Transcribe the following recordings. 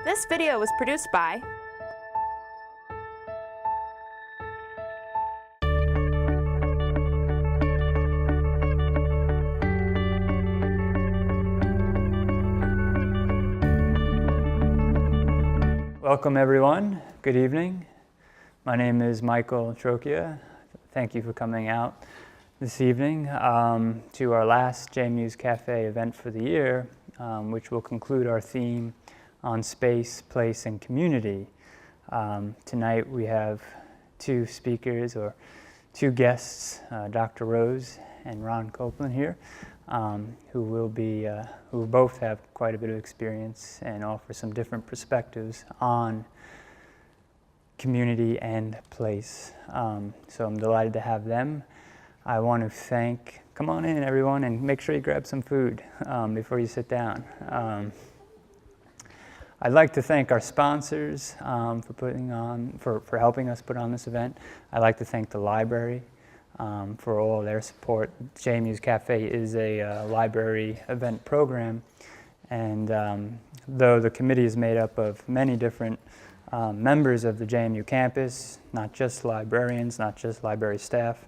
This video was produced by Welcome everyone. Good evening. My name is Michael Trocchia. Thank you for coming out this evening to our last JMuse Café event for the year, which will conclude our theme on space, place, and community. Tonight we have two speakers, or two guests, Dr. Rose and Ron Copeland here, who both have quite a bit of experience and offer some different perspectives on community and place. So I'm delighted to have them. I want to thank, come on in everyone, and make sure you grab some food before you sit down. I'd like to thank our sponsors for helping us put on this event. I'd like to thank the library for all their support. JMuse Café is a library event program, and though the committee is made up of many different members of the JMU campus, not just librarians, not just library staff,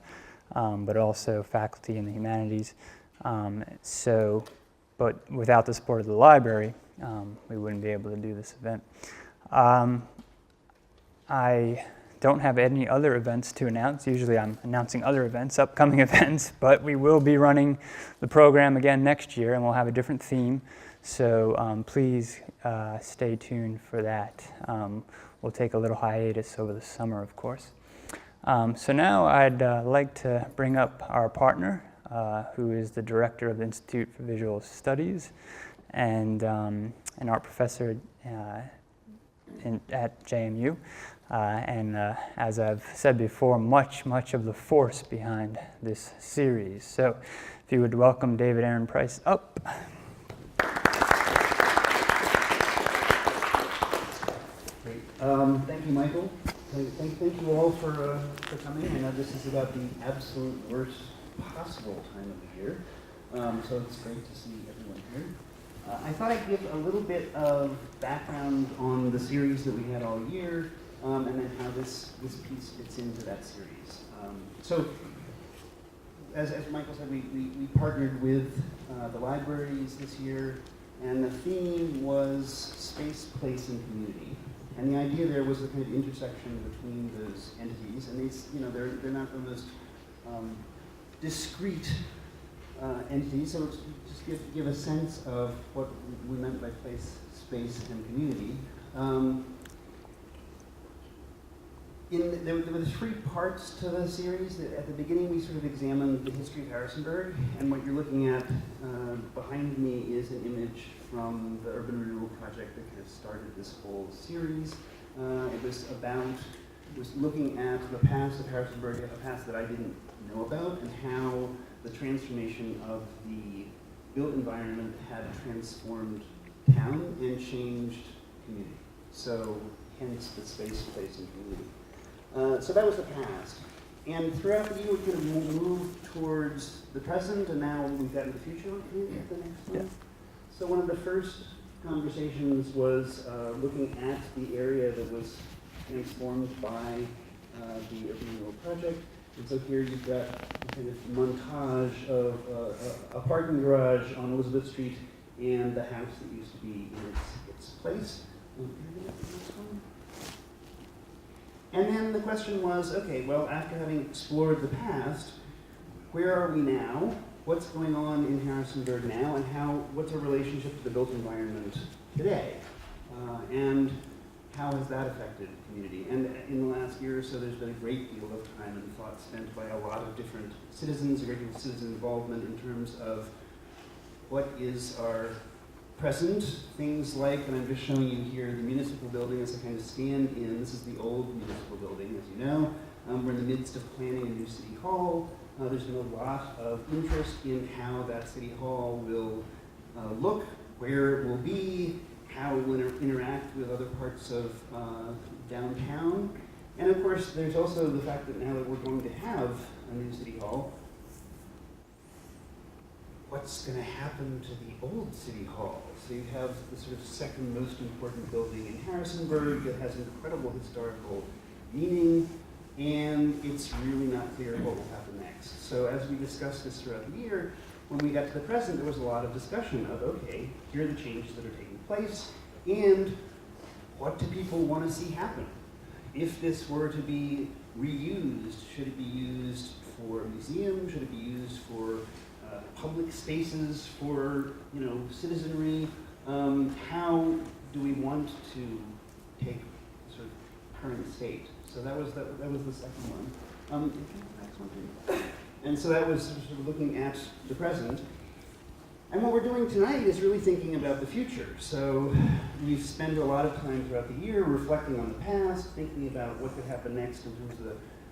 but also faculty in the humanities. But without the support of the library, we wouldn't be able to do this event. I don't have any other events to announce. Usually I'm announcing other events, upcoming events, but we will be running the program again next year, and we'll have a different theme. So please stay tuned for that. We'll take a little hiatus over the summer, of course. So now I'd like to bring up our partner, who is the director of the Institute for Visual Studies and an art professor at JMU. As I've said before, much of the force behind this series. So if you would welcome David Aaron Price up. Great. Thank you, Michael. Thank you all for coming. I know this is about the absolute worst possible time of the year, so it's great to see everyone here. I thought I'd give a little bit of background on the series that we had all year, and then how this piece fits into that series. So, as Michael said, we partnered with the libraries this year, and the theme was space, place, and community. And the idea there was the kind of intersection between those entities, and these, they're not the most discrete entities. So it's just give a sense of what we meant by place, space, and community. There were three parts to the series. At the beginning, we sort of examined the history of Harrisonburg, and what you're looking at behind me is an image from the urban renewal project that kind of started this whole series. It was looking at the past of Harrisonburg, a past that I didn't know about, and how the transformation of the built environment had transformed town and changed community. So hence the space, place, and community. So that was the past. And throughout the year, we kind of moved towards the present, and now we've gotten the future. Can you get the next one? Yeah. So one of the first conversations was looking at the area that was transformed by the urban renewal project. And so here you've got a kind of montage of a parking garage on Elizabeth Street and the house that used to be in its place. And then the question was, okay, well, after having explored the past, where are we now? What's going on in Harrisonburg now, and what's our relationship to the built environment today? And how has that affected the community? And in the last year or so, there's been a great deal of time and thought spent by a lot of different citizens, a great deal of citizen involvement in terms of what is our present, things like, and I'm just showing you here, the municipal building as a kind of stand-in. This is the old municipal building, as you know. We're in the midst of planning a new city hall. There's been a lot of interest in how that city hall will look, where it will be, how it will interact with other parts of downtown. And of course, there's also the fact that now that we're going to have a new city hall, what's going to happen to the old City Hall. So you have the sort of second most important building in Harrisonburg that has incredible historical meaning, and it's really not clear what will happen next. So as we discussed this throughout the year, when we got to the present, there was a lot of discussion of, okay, here are the changes that are taking place, and what do people want to see happen? If this were to be reused, should it be used for a museum? Should it be used for public spaces, for citizenry? How do we want to take sort of current state? So that was the second one. Next one, please. And so that was sort of looking at the present. And what we're doing tonight is really thinking about the future. So we've spent a lot of time throughout the year reflecting on the past, thinking about what could happen next in terms of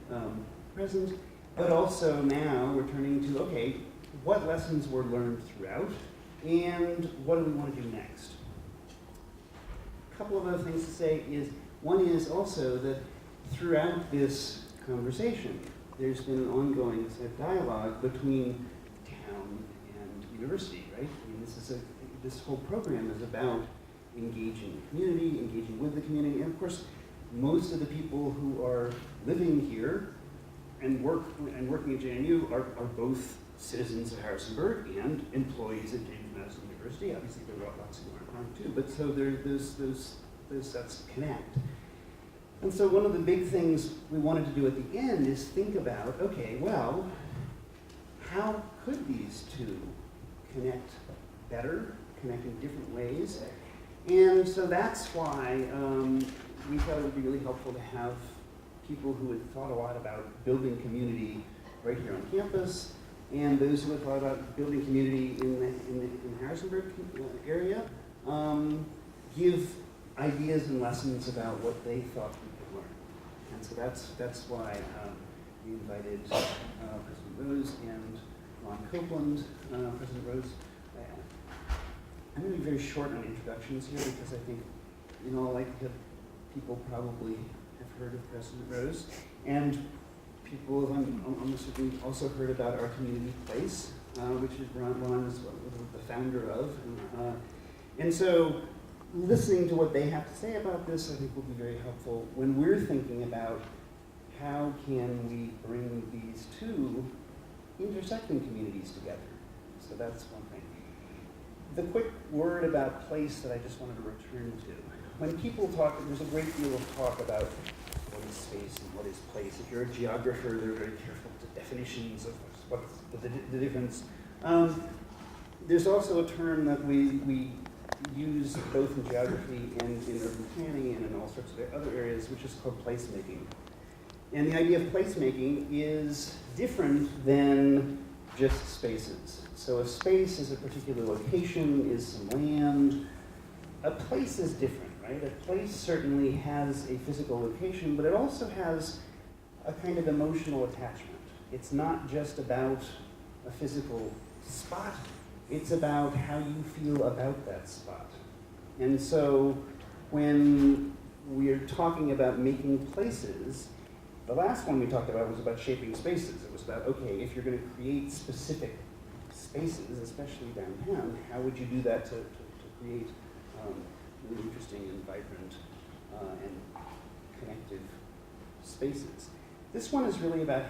the present, but also now we're turning to, okay, what lessons were learned throughout, and what do we want to do next? A couple of other things to say is, one is also that throughout this conversation, there's been an ongoing sort of dialogue between town and university, right? I mean, this whole program is about engaging the community, engaging with the community, and of course, most of the people who are living here and working at JMU are both citizens of Harrisonburg and employees at Madison University. Obviously, there are lots who aren't too, but so those sets connect. And so one of the big things we wanted to do at the end is think about, okay, well, how could these two connect better, connect in different ways? And so that's why we thought it would be really helpful to have people who had thought a lot about building community right here on campus, and those who had thought about building community in the Harrisonburg area, give ideas and lessons about what they thought we could learn. And so that's why we invited President Rose and Ron Copeland. President Rose, I'm going to be very short on introductions here because I think, in all likelihood, people probably have heard of President Rose, and people have almost certainly also heard about our community place, which is Ron is the founder of. And so listening to what they have to say about this, I think, will be very helpful when we're thinking about how can we bring these two intersecting communities together. So that's one thing. The quick word about place that I just wanted to return to. When people talk, there's a great deal of talk about what is space and what is place. If you're a geographer, they're very careful with the definitions of what's the difference. There's also a term that we use both in geography and in urban planning and in all sorts of other areas, which is called placemaking. And the idea of placemaking is different than just spaces. So a space is a particular location, is some land. A place is different, right? A place certainly has a physical location, but it also has a kind of emotional attachment. It's not just about a physical spot, it's about how you feel about that spot. And so when we're talking about making places, the last one we talked about was about shaping spaces. It was about, okay, if you're going to create specific spaces, especially downtown, how would you do that to create really interesting and vibrant and connective spaces? This one is really about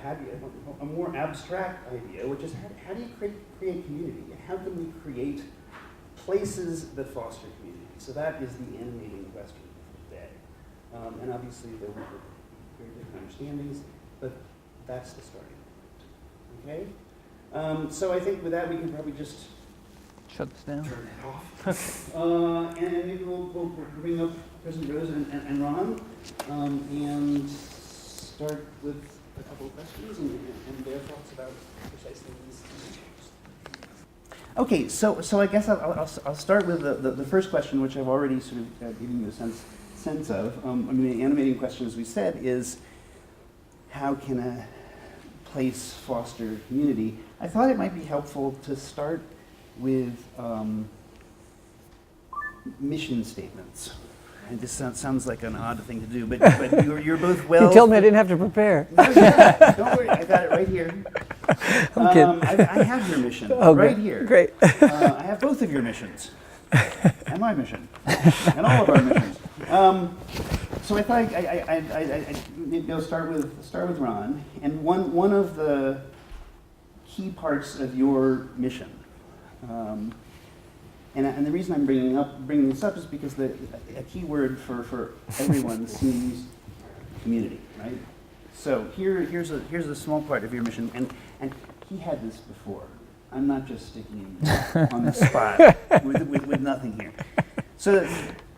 a more abstract idea, which is how do you create community? And how can we create places that foster community? So that is the animating question of the day. And obviously there were very different understandings, but that's the starting point. Okay? So I think with that we can probably just shut this down. Turn it off. And maybe we'll bring up President Rose and Ron and start with a couple of questions and their thoughts about precisely these issues. Okay, so I guess I'll start with the first question, which I've already sort of given you a sense of. I mean, the animating question, as we said, is how can a place foster community? I thought it might be helpful to start with mission statements. And this sounds like an odd thing to do, but you're both well... You told me I didn't have to prepare. No, don't worry, I got it right here. I'm kidding. I have your mission right here. Great. I have both of your missions, and my mission, and all of our missions. So I thought I'd start with Ron, and one of the key parts of your mission. And the reason I'm bringing this up is because a key word for everyone seems community, right? So here's a small part of your mission, and he had this before. I'm not just sticking him on the spot with nothing here. So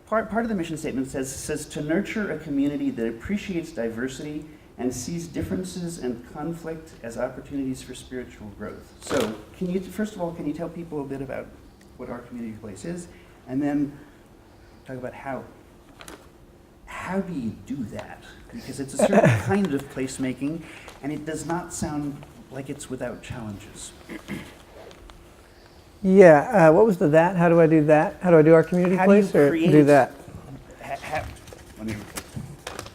part of the mission statement says to nurture a community that appreciates diversity and sees differences and conflict as opportunities for spiritual growth. So first of all, can you tell people a bit about what our community place is, and then talk about how do you do that? Because it's a certain kind of placemaking, and it does not sound like it's without challenges. Yeah, what was that? How do I do that? How do I do our community place, or do that?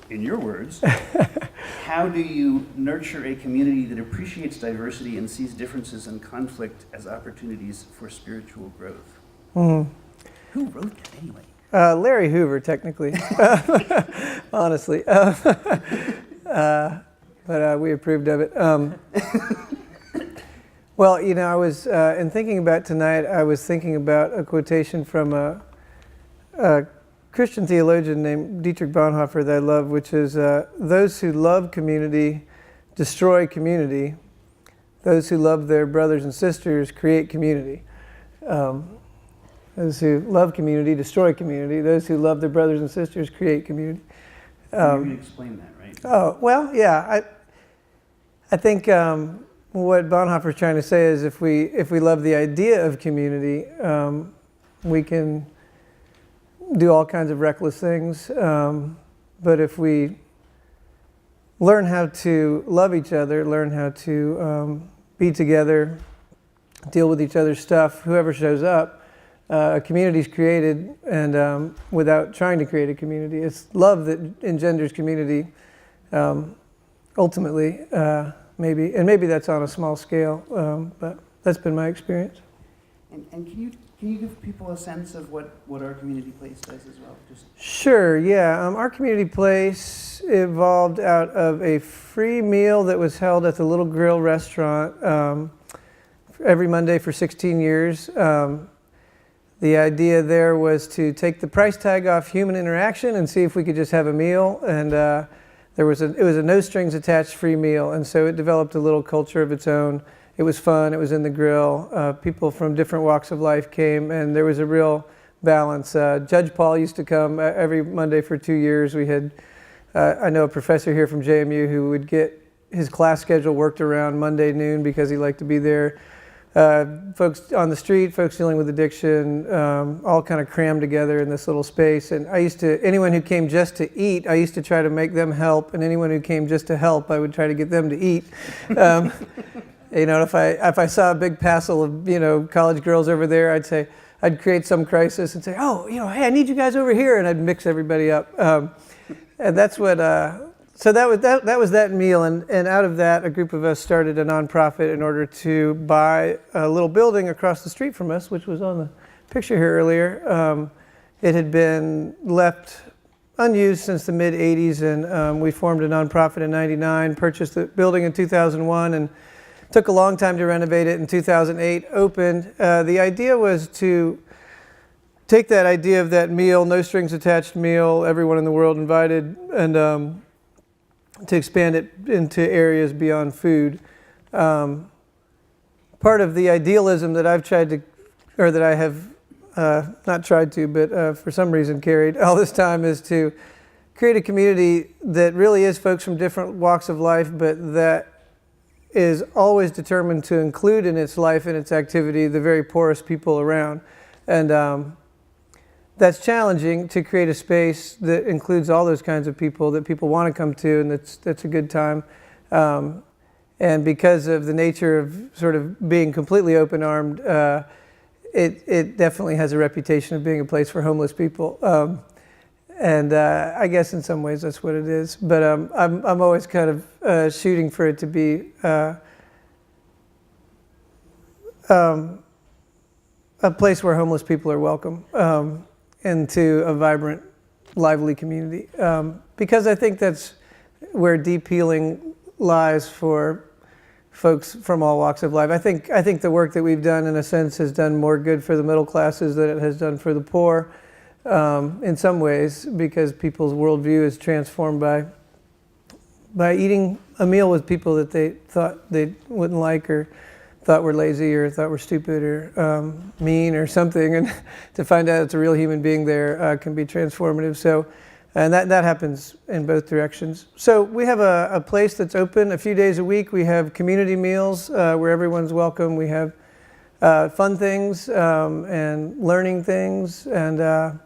In your words, how do you nurture a community that appreciates diversity and sees differences and conflict as opportunities for spiritual growth? Mm-hmm. Who wrote that anyway? Larry Hoover, technically. Honestly. But we approved of it. Well, I was, in thinking about tonight, I was thinking about a quotation from a Christian theologian named Dietrich Bonhoeffer that I love, which is, those who love community destroy community. Those who love their brothers and sisters create community. Those who love community destroy community. Those who love their brothers and sisters create community. You can explain that, right? Oh, well, yeah. I think what Bonhoeffer's trying to say is if we love the idea of community, we can do all kinds of reckless things. But if we learn how to love each other, learn how to be together, deal with each other's stuff, whoever shows up, a community is created, and without trying to create a community. It's love that engenders community, ultimately, maybe that's on a small scale, but that's been my experience. And can you give people a sense of what our community place does as well? Sure, yeah. Our community place evolved out of a free meal that was held at the Little Grill restaurant every Monday for 16 years. The idea there was to take the price tag off human interaction and see if we could just have a meal. And it was a no strings attached free meal, and so it developed a little culture of its own. It was fun. It was in the grill. People from different walks of life came, and there was a real balance. Judge Paul used to come every Monday for 2 years. We had, I know a professor here from JMU who would get his class schedule worked around Monday noon because he liked to be there. Folks on the street, folks dealing with addiction, all kind of crammed together in this little space. And anyone who came just to eat, I used to try to make them help. And anyone who came just to help, I would try to get them to eat. If I saw a big passel of, college girls over there, I'd create some crisis and say, hey, I need you guys over here. And I'd mix everybody up. And that's what, so that was that meal, and out of that, a group of us started a nonprofit in order to buy a little building across the street from us, which was on the picture here earlier. It had been left unused since the mid-'80s, and we formed a nonprofit in '99, purchased the building in 2001, and took a long time to renovate it. In 2008, opened. The idea was to take that idea of that meal, no strings attached meal, everyone in the world invited, and to expand it into areas beyond food. Part of the idealism that I've tried to, or that I have not tried to, but for some reason carried all this time, is to create a community that really is folks from different walks of life, but that is always determined to include in its life and its activity the very poorest people around. And that's challenging, to create a space that includes all those kinds of people that people want to come to, and that's a good time. And because of the nature of sort of being completely open-armed, it definitely has a reputation of being a place for homeless people. And I guess in some ways that's what it is. But I'm always kind of shooting for it to be a place where homeless people are welcome, into a vibrant, lively community. Because I think that's where deep healing lies for folks from all walks of life. I think the work that we've done, in a sense, has done more good for the middle classes than it has done for the poor, in some ways, because people's worldview is transformed by eating a meal with people that they thought they wouldn't like, or thought were lazy, or thought were stupid, or mean, or something, and to find out it's a real human being there can be transformative. So, and that happens in both directions. So we have a place that's open a few days a week. We have community meals where everyone's welcome. We have fun things and learning things, and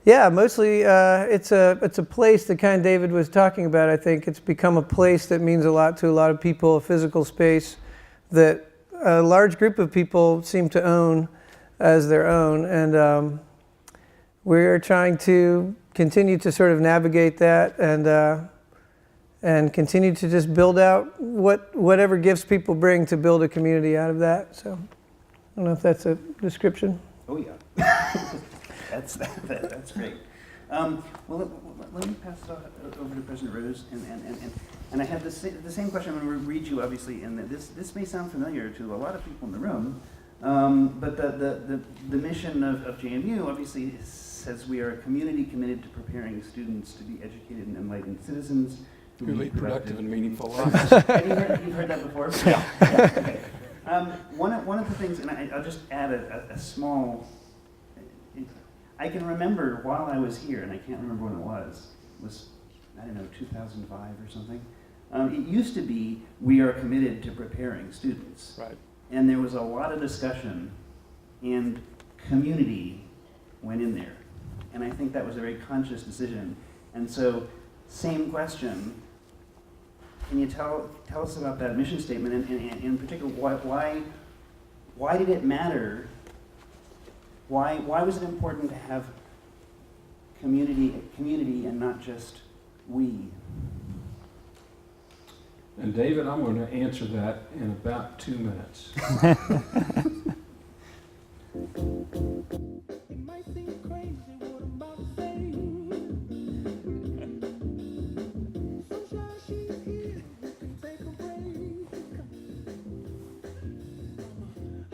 yeah, mostly it's a place, the kind David was talking about. I think it's become a place that means a lot to a lot of people, a physical space that a large group of people seem to own as their own, and we're trying to continue to sort of navigate that and continue to just build out whatever gifts people bring to build a community out of that. So I don't know if that's a description. Oh yeah, that's great. Well, let me pass it over to President Rose, and I have the same question. I'm going to read you, obviously, and this may sound familiar to a lot of people in the room, but the mission of JMU obviously says we are a community committed to preparing students to be educated and enlightened citizens who lead productive and meaningful lives. You've heard that before? Yeah. Okay. One of the things, and I'll just add a small. I can remember while I was here, and I can't remember when it was I don't know, 2005 or something. It used to be, we are committed to preparing students. Right. And there was a lot of discussion, and community went in there. And I think that was a very conscious decision. And so, same question, can you tell us about that mission statement, and in particular, why did it matter? Why was it important to have community and not just we? And David, I'm going to answer that in about 2 minutes. It might seem crazy what I'm about to say. Sunshine, she's here. We can take a break.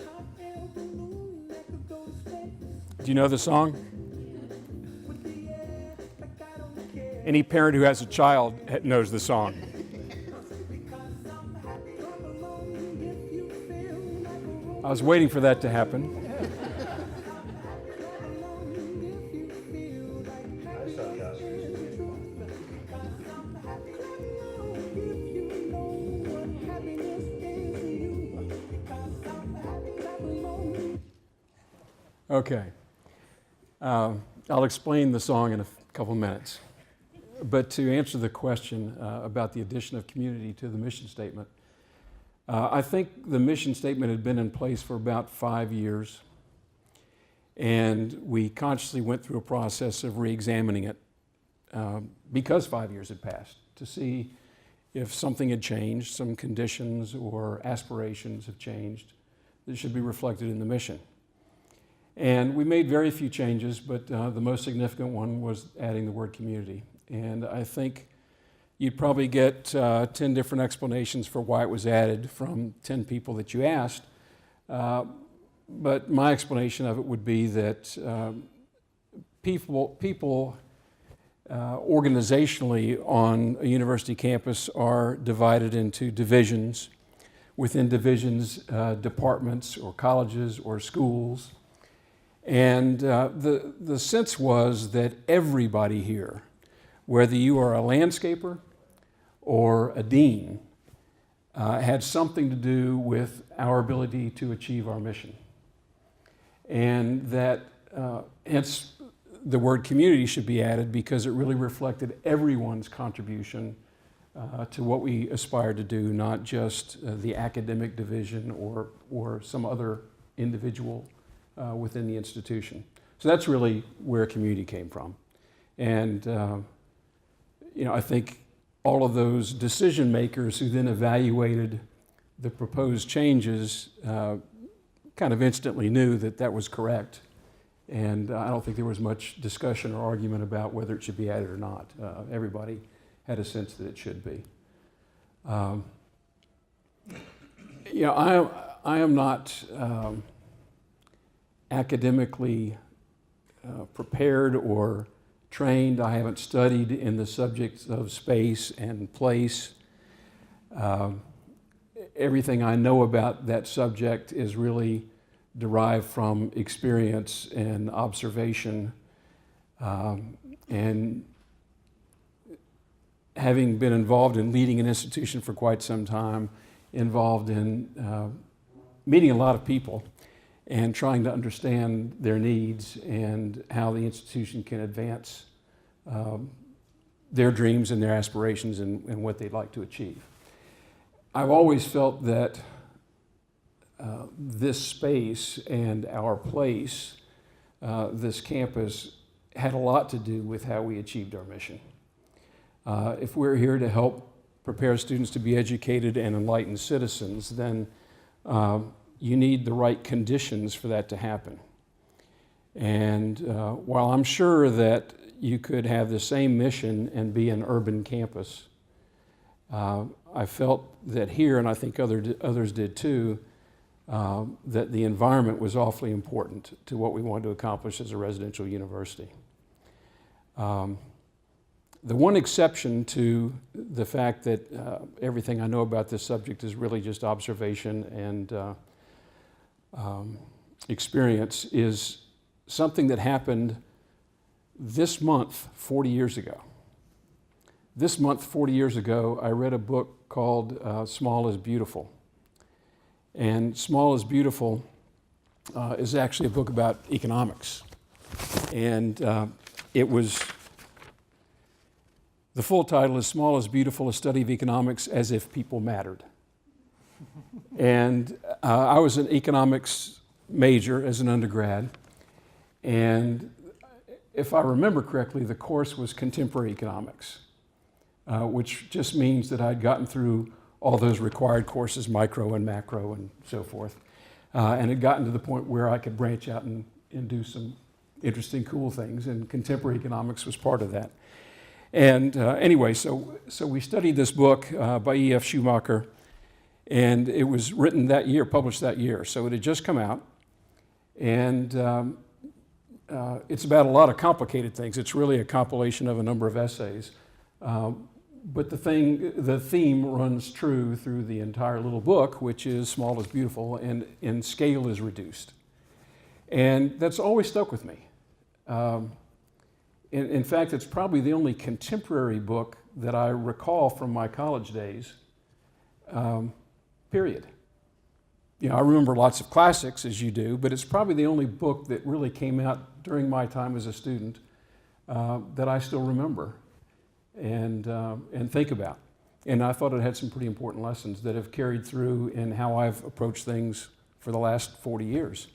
Hot air balloon that could go to space. Do you know the song? With the air, like I don't care. Any parent who has a child knows the song. Because I'm happy. Come along if you feel like a roll. I was waiting for that to happen. Okay. I'll explain the song in a couple minutes. But to answer the question about the addition of community to the mission statement, I think the mission statement had been in place for about 5 years, and we consciously went through a process of re-examining it because 5 years had passed, to see if something had changed, some conditions or aspirations have changed that should be reflected in the mission. And we made very few changes, but the most significant one was adding the word community. And I think you'd probably get 10 different explanations for why it was added from 10 people that you asked. But my explanation of it would be that people organizationally on a university campus are divided into divisions. Within divisions, departments or colleges or schools. And the sense was that everybody here, whether you are a landscaper or a dean, had something to do with our ability to achieve our mission. And that hence the word community should be added because it really reflected everyone's contribution to what we aspire to do, not just the academic division or some other individual within the institution. So that's really where community came from. And I think all of those decision makers who then evaluated the proposed changes kind of instantly knew that that was correct. And I don't think there was much discussion or argument about whether it should be added or not. Everybody had a sense that it should be. I am not academically prepared or trained. I haven't studied in the subjects of space and place. Everything I know about that subject is really derived from experience and observation. And having been involved in leading an institution for quite some time, involved in meeting a lot of people and trying to understand their needs and how the institution can advance their dreams and their aspirations and what they'd like to achieve. I've always felt that this space and our place, this campus, had a lot to do with how we achieved our mission. If we're here to help prepare students to be educated and enlightened citizens, then you need the right conditions for that to happen. And while I'm sure that you could have the same mission and be an urban campus, I felt that here, and I think others did too, that the environment was awfully important to what we wanted to accomplish as a residential university. The one exception to the fact that everything I know about this subject is really just observation and experience is something that happened this month 40 years ago. This month 40 years ago, I read a book called Small is Beautiful. And Small is Beautiful is actually a book about economics. And the full title is Small is Beautiful, A Study of Economics as If People Mattered. And I was an economics major as an undergrad. And if I remember correctly, the course was contemporary economics, which just means that I'd gotten through all those required courses, micro and macro and so forth, and had gotten to the point where I could branch out and do some interesting, cool things, and contemporary economics was part of that. And anyway, so we studied this book by E.F. Schumacher, and it was written that year, published that year. So it had just come out, and it's about a lot of complicated things. It's really a compilation of a number of essays. But the theme runs true through the entire little book, which is small is beautiful and scale is reduced. And that's always stuck with me. In fact, it's probably the only contemporary book that I recall from my college days, period. I remember lots of classics, as you do, but it's probably the only book that really came out during my time as a student that I still remember and think about. And I thought it had some pretty important lessons that have carried through in how I've approached things for the last 40 years.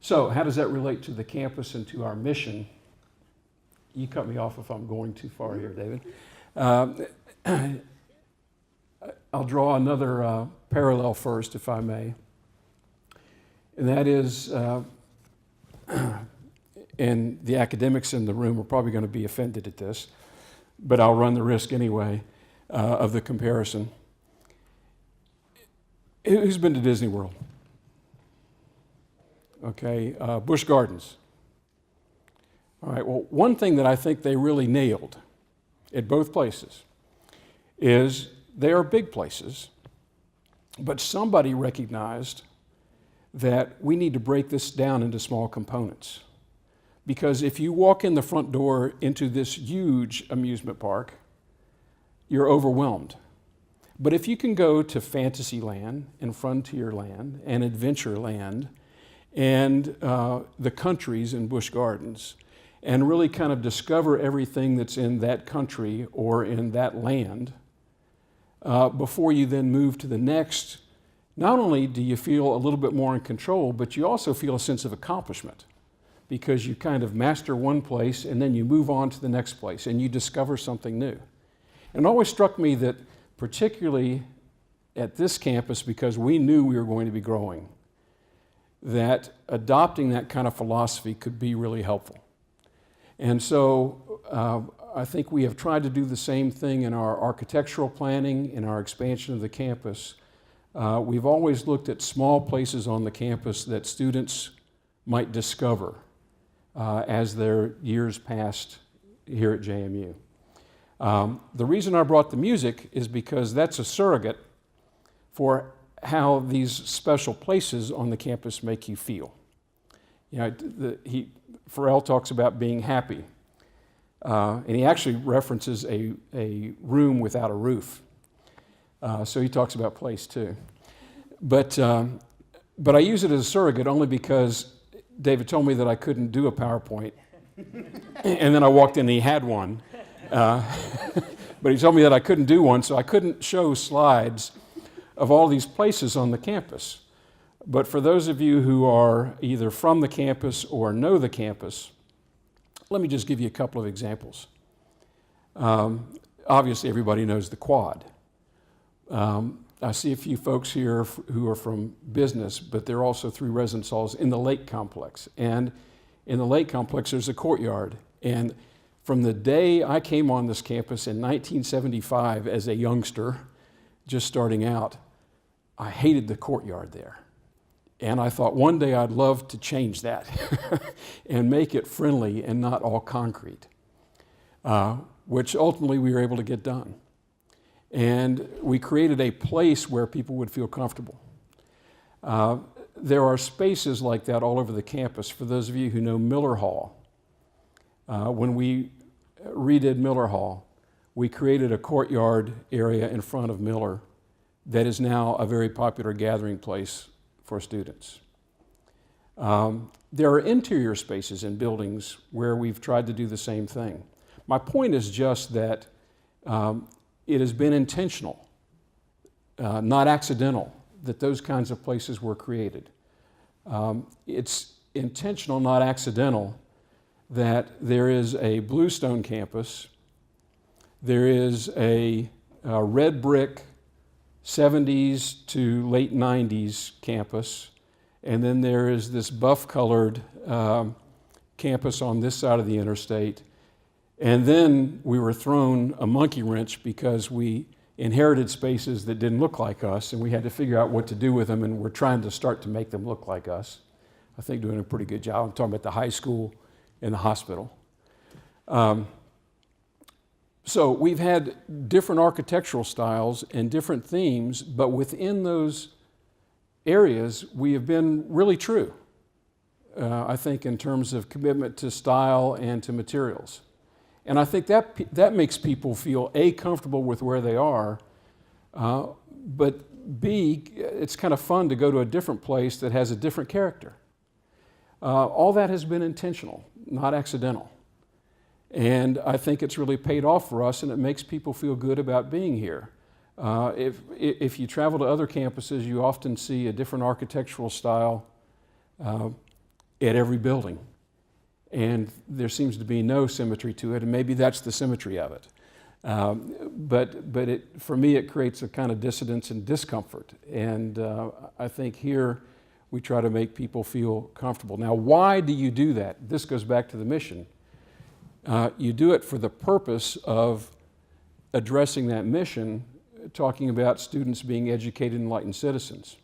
So how does that relate to the campus and to our mission? You cut me off if I'm going too far here, David. I'll draw another parallel first, if I may. And that is, and the academics in the room are probably going to be offended at this, but I'll run the risk anyway of the comparison. Who's been to Disney World? Okay, Busch Gardens. All right, well, one thing that I think they really nailed at both places is they are big places, but somebody recognized that we need to break this down into small components. Because if you walk in the front door into this huge amusement park, you're overwhelmed. But if you can go to Fantasyland and Frontierland and Adventureland and the countries in Busch Gardens and really kind of discover everything that's in that country or in that land before you then move to the next, not only do you feel a little bit more in control, but you also feel a sense of accomplishment because you kind of master one place and then you move on to the next place and you discover something new. And it always struck me that particularly at this campus, because we knew we were going to be growing, that adopting that kind of philosophy could be really helpful. And so I think we have tried to do the same thing in our architectural planning, in our expansion of the campus. We've always looked at small places on the campus that students might discover as their years passed here at JMU. The reason I brought the music is because that's a surrogate for how these special places on the campus make you feel. You know, Pharrell talks about being happy, and he actually references a room without a roof. So he talks about place too. But I use it as a surrogate only because David told me that I couldn't do a PowerPoint, and then I walked in and he had one. But he told me that I couldn't do one, so I couldn't show slides of all these places on the campus. But for those of you who are either from the campus or know the campus, let me just give you a couple of examples. Obviously, everybody knows the Quad. I see a few folks here who are from business, but there are also 3 residence halls in the Lake Complex. And in the Lake Complex, there's a courtyard. And from the day I came on this campus in 1975 as a youngster, just starting out, I hated the courtyard there. And I thought one day I'd love to change that and make it friendly and not all concrete, which ultimately we were able to get done. And we created a place where people would feel comfortable. There are spaces like that all over the campus. For those of you who know Miller Hall, when we redid Miller Hall, we created a courtyard area in front of Miller that is now a very popular gathering place for students. There are interior spaces in buildings where we've tried to do the same thing. My point is just that it has been intentional, not accidental, that those kinds of places were created. It's intentional, not accidental, that there is a Bluestone campus, there is a red brick 70s to late 90s campus, and then there is this buff-colored campus on this side of the interstate. And then we were thrown a monkey wrench because we inherited spaces that didn't look like us, and we had to figure out what to do with them, and we're trying to start to make them look like us. I think doing a pretty good job. I'm talking about the high school and the hospital. So we've had different architectural styles and different themes, but within those areas, we have been really true, I think, in terms of commitment to style and to materials. And I think that makes people feel, A, comfortable with where they are, but B, it's kind of fun to go to a different place that has a different character. All that has been intentional, not accidental. And I think it's really paid off for us, and it makes people feel good about being here. If you travel to other campuses, you often see a different architectural style at every building. And there seems to be no symmetry to it, and maybe that's the symmetry of it. But for me, it creates a kind of dissonance and discomfort. And I think here we try to make people feel comfortable. Now, why do you do that? This goes back to the mission. You do it for the purpose of addressing that mission, talking about students being educated, enlightened citizens.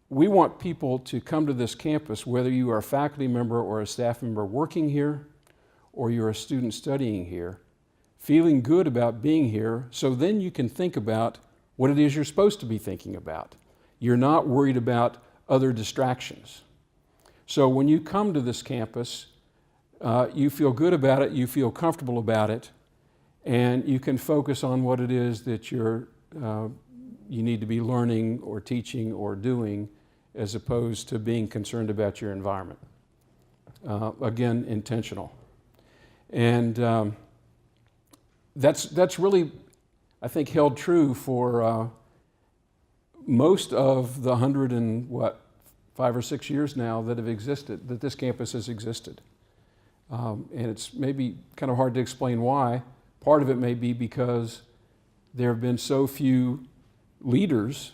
We want people to come to this campus, whether you are a faculty member or a staff member working here, or you're a student studying here, feeling good about being here, so then you can think about what it is you're supposed to be thinking about. You're not worried about other distractions. So when you come to this campus, you feel good about it, you feel comfortable about it, and you can focus on what it is that you need to be learning or teaching or doing, as opposed to being concerned about your environment. Again, intentional. And that's really, I think, held true for most of the 5 or 6 years now that have existed, that this campus has existed. And it's maybe kind of hard to explain why. Part of it may be because there have been so few leaders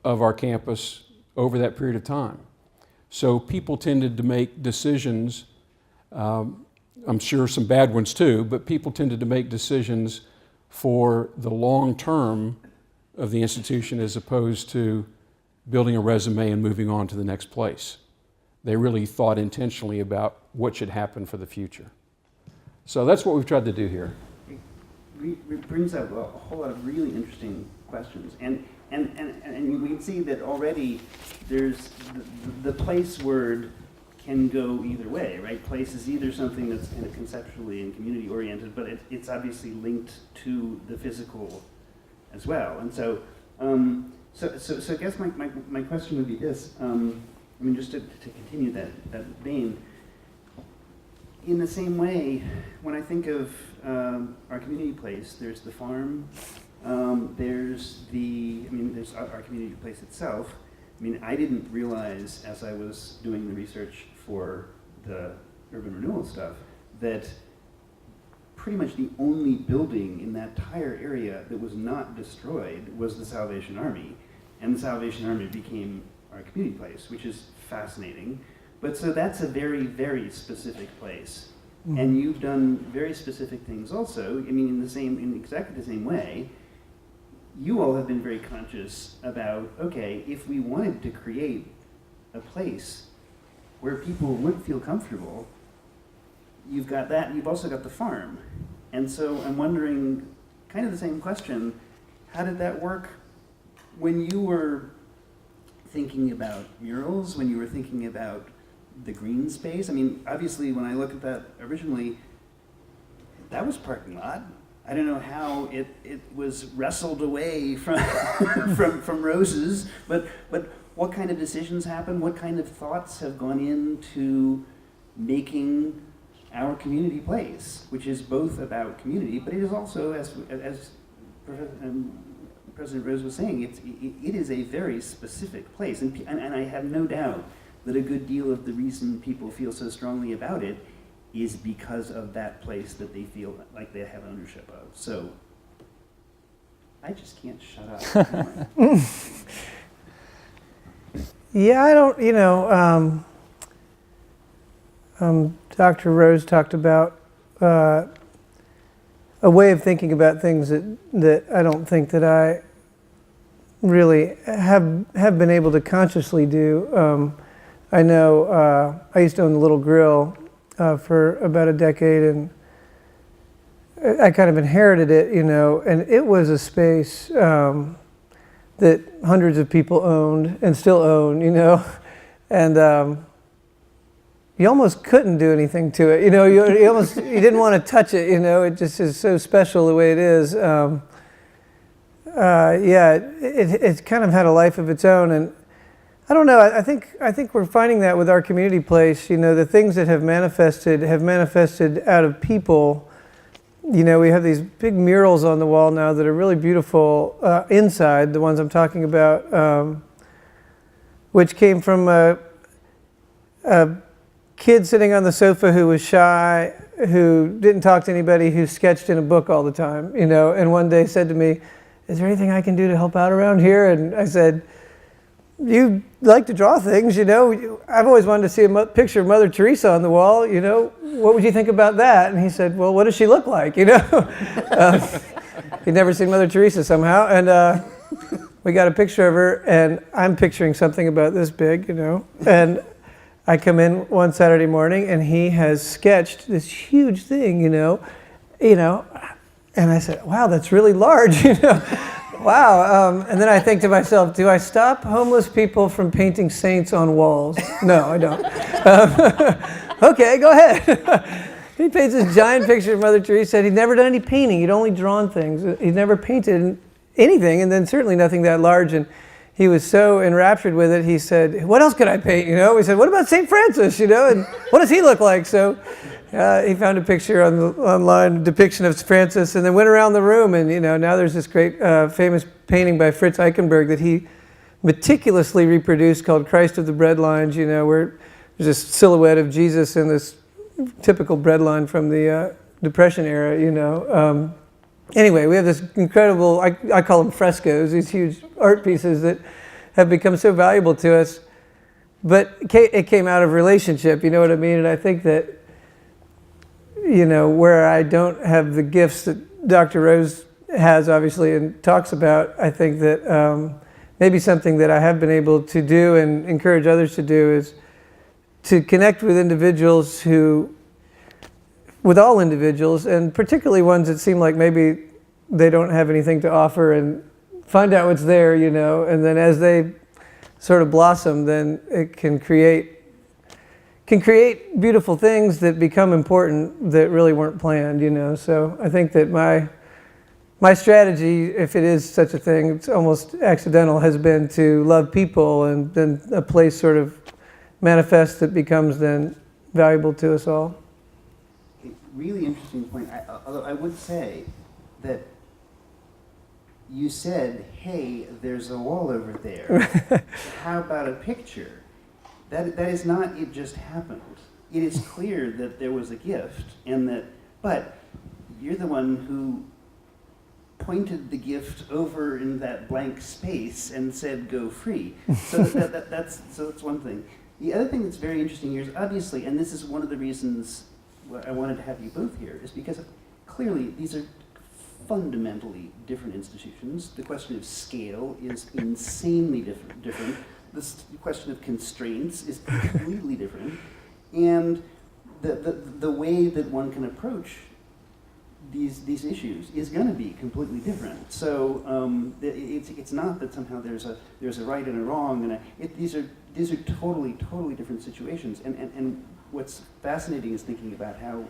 of our campus over that period of time. So people tended to make decisions, I'm sure some bad ones too, but people tended to make decisions for the long term of the institution as opposed to building a resume and moving on to the next place. They really thought intentionally about what should happen for the future. So that's what we've tried to do here. It brings up a whole lot of really interesting questions. And we can see that already there's the place word can go either way, right? Place is either something that's kind of conceptually and community oriented, but it's obviously linked to the physical as well. And so, so I guess my question would be this. I mean, just to continue that vein, in the same way, when I think of our community place, there's the farm, there's our community place itself. I mean, I didn't realize as I was doing the research for the urban renewal stuff that pretty much the only building in that entire area that was not destroyed was the Salvation Army. And the Salvation Army became our community place, which is fascinating. But so that's a very, very specific place. Mm-hmm. And you've done very specific things also. I mean, in exactly the same way, you all have been very conscious about, okay, if we wanted to create a place where people would feel comfortable, you've got that, and you've also got the farm. And so I'm wondering, kind of the same question, how did that work when you were thinking about murals, when you were thinking about the green space? I mean, obviously, when I look at that originally, that was parking lot. I don't know how it was wrestled away from from roses, but what kind of decisions happened? What kind of thoughts have gone into making our community place, which is both about community, but it is also, as President Rose was saying, it is a very specific place, and I have no doubt that a good deal of the reason people feel so strongly about it is because of that place that they feel like they have ownership of. So I just can't shut up. Yeah, I don't, Dr. Rose talked about a way of thinking about things that I don't think that I really have been able to consciously do. I know I used to own the Little Grill for about a decade, and I kind of inherited it, and it was a space that hundreds of people owned and still own, and you almost couldn't do anything to it, you didn't want to touch it, it just is so special the way it is. It kind of had a life of its own, and I don't know. I think we're finding that with our community place. The things that have manifested out of people. We have these big murals on the wall now that are really beautiful inside. The ones I'm talking about, which came from a kid sitting on the sofa who was shy, who didn't talk to anybody, who sketched in a book all the time. And one day said to me, "Is there anything I can do to help out around here?" And I said, "You like to draw things, I've always wanted to see a picture of Mother Teresa on the wall, What would you think about that?" And he said, "Well, what does she look like, He'd never seen Mother Teresa somehow. And we got a picture of her, and I'm picturing something about this big, And I come in one Saturday morning, and he has sketched this huge thing, and I said, "Wow, that's really large, Wow." And then I think to myself, do I stop homeless people from painting saints on walls? No, I don't. Okay, go ahead. He paints this giant picture of Mother Teresa. He'd never done any painting. He'd only drawn things. He'd never painted anything, and then certainly nothing that large. And he was so enraptured with it, he said, "What else could I paint?" We said, "What about St. Francis, and what does he look like?" So he found a picture online, a depiction of Francis, and then went around the room, and now there's this great famous painting by Fritz Eichenberg that he meticulously reproduced called Christ of the Breadlines, where there's this silhouette of Jesus in this typical breadline from the Depression era, anyway, we have this incredible, I call them frescoes, these huge art pieces that have become so valuable to us. But it came out of relationship, you know what I mean? And I think that, you know, where I don't have the gifts that Dr. Rose has, obviously, and talks about, I think that maybe something that I have been able to do and encourage others to do is to connect with individuals with all individuals, and particularly ones that seem like maybe they don't have anything to offer, and find out what's there, you know, and then as they sort of blossom, then it can create beautiful things that become important that really weren't planned, you know. So I think that my strategy, if it is such a thing, it's almost accidental, has been to love people, and then a place sort of manifests that becomes then valuable to us all. Really interesting point. Although I would say that you said, hey, there's a wall over there. How about a picture? That is not, it just happened. It is clear that there was a gift, but you're the one who pointed the gift over in that blank space and said, go free. So that's one thing. The other thing that's very interesting here is obviously, and this is one of the reasons why I wanted to have you both here, is because clearly these are fundamentally different institutions. The question of scale is insanely different. The question of constraints is completely different. And the way that one can approach these issues is going to be completely different. So it's not that somehow there's a right and a wrong, and these are totally different situations. And what's fascinating is thinking about how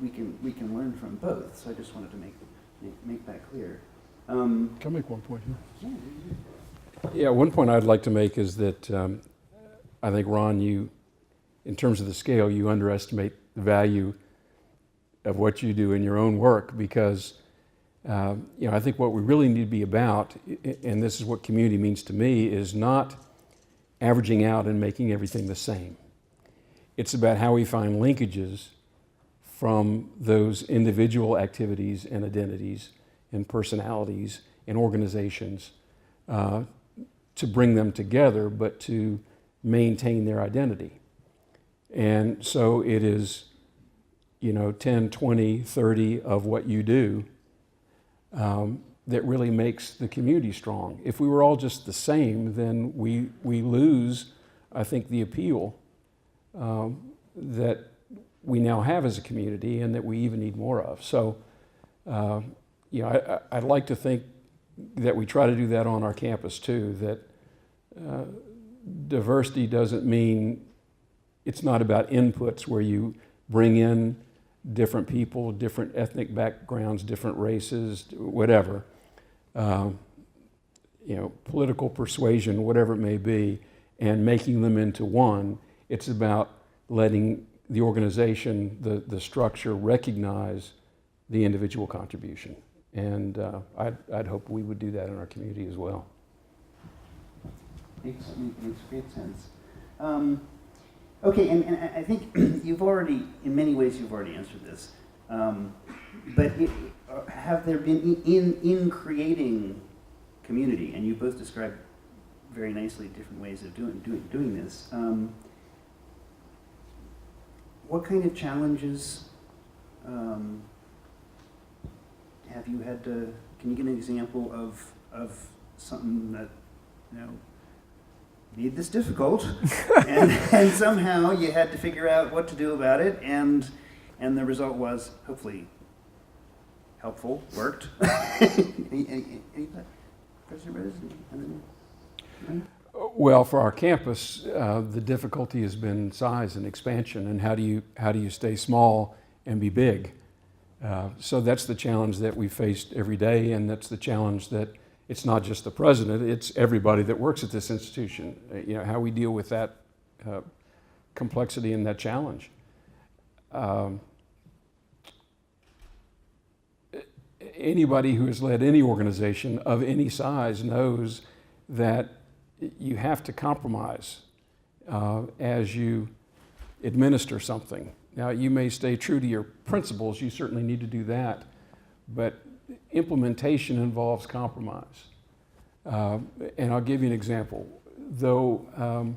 we can learn from both. So I just wanted to make that clear. Can I make one point here? Yeah. Yeah, one point I'd like to make is that I think, Ron, in terms of the scale, you underestimate the value of what you do in your own work, because I think what we really need to be about, and this is what community means to me, is not averaging out and making everything the same. It's about how we find linkages from those individual activities and identities and personalities and organizations to bring them together, but to maintain their identity. And so it is 10, 20, 30 of what you do that really makes the community strong. If we were all just the same, then we lose, I think, the appeal that we now have as a community and that we even need more of. So, I'd like to think that we try to do that on our campus too, that diversity doesn't mean, it's not about inputs where you bring in different people, different ethnic backgrounds, different races, whatever, political persuasion, whatever it may be, and making them into one. It's about letting the organization, the structure, recognize the individual contribution. And I'd hope we would do that in our community as well. Makes great sense. Okay, and I think you've already, in many ways, you've already answered this. But have there been, in creating community, and you both described very nicely different ways of doing this, what kind of challenges have you had to, can you give an example of something that, made this difficult, and somehow you had to figure out what to do about it, and the result was hopefully helpful, worked. Any Professor Rose? Well, for our campus, the difficulty has been size and expansion, and how do you stay small and be big? So that's the challenge that we faced every day, and that's the challenge that it's not just the president, it's everybody that works at this institution, how we deal with that complexity and that challenge. Anybody who has led any organization of any size knows that you have to compromise as you administer something. Now, you may stay true to your principles, you certainly need to do that, but implementation involves compromise. And I'll give you an example. Though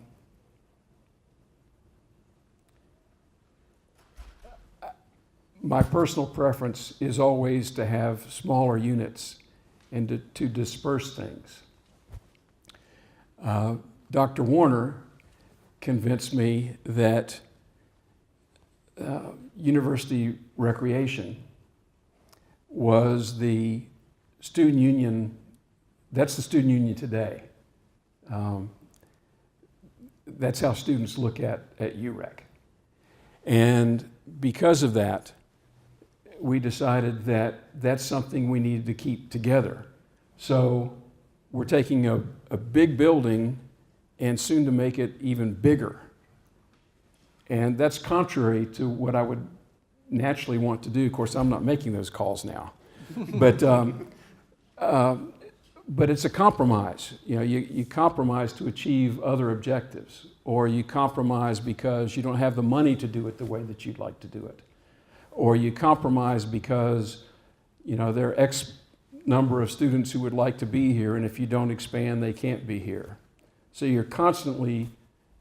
my personal preference is always to have smaller units and to disperse things. Dr. Warner convinced me that university recreation was the student union. That's the student union today. That's how students look at UREC. And because of that, we decided that that's something we needed to keep together. So we're taking a big building and soon to make it even bigger. And that's contrary to what I would naturally want to do. Of course, I'm not making those calls now. But it's a compromise. You know, you compromise to achieve other objectives, or you compromise because you don't have the money to do it the way that you'd like to do it, or you compromise because, you know, there are X number of students who would like to be here, and if you don't expand, they can't be here. So you're constantly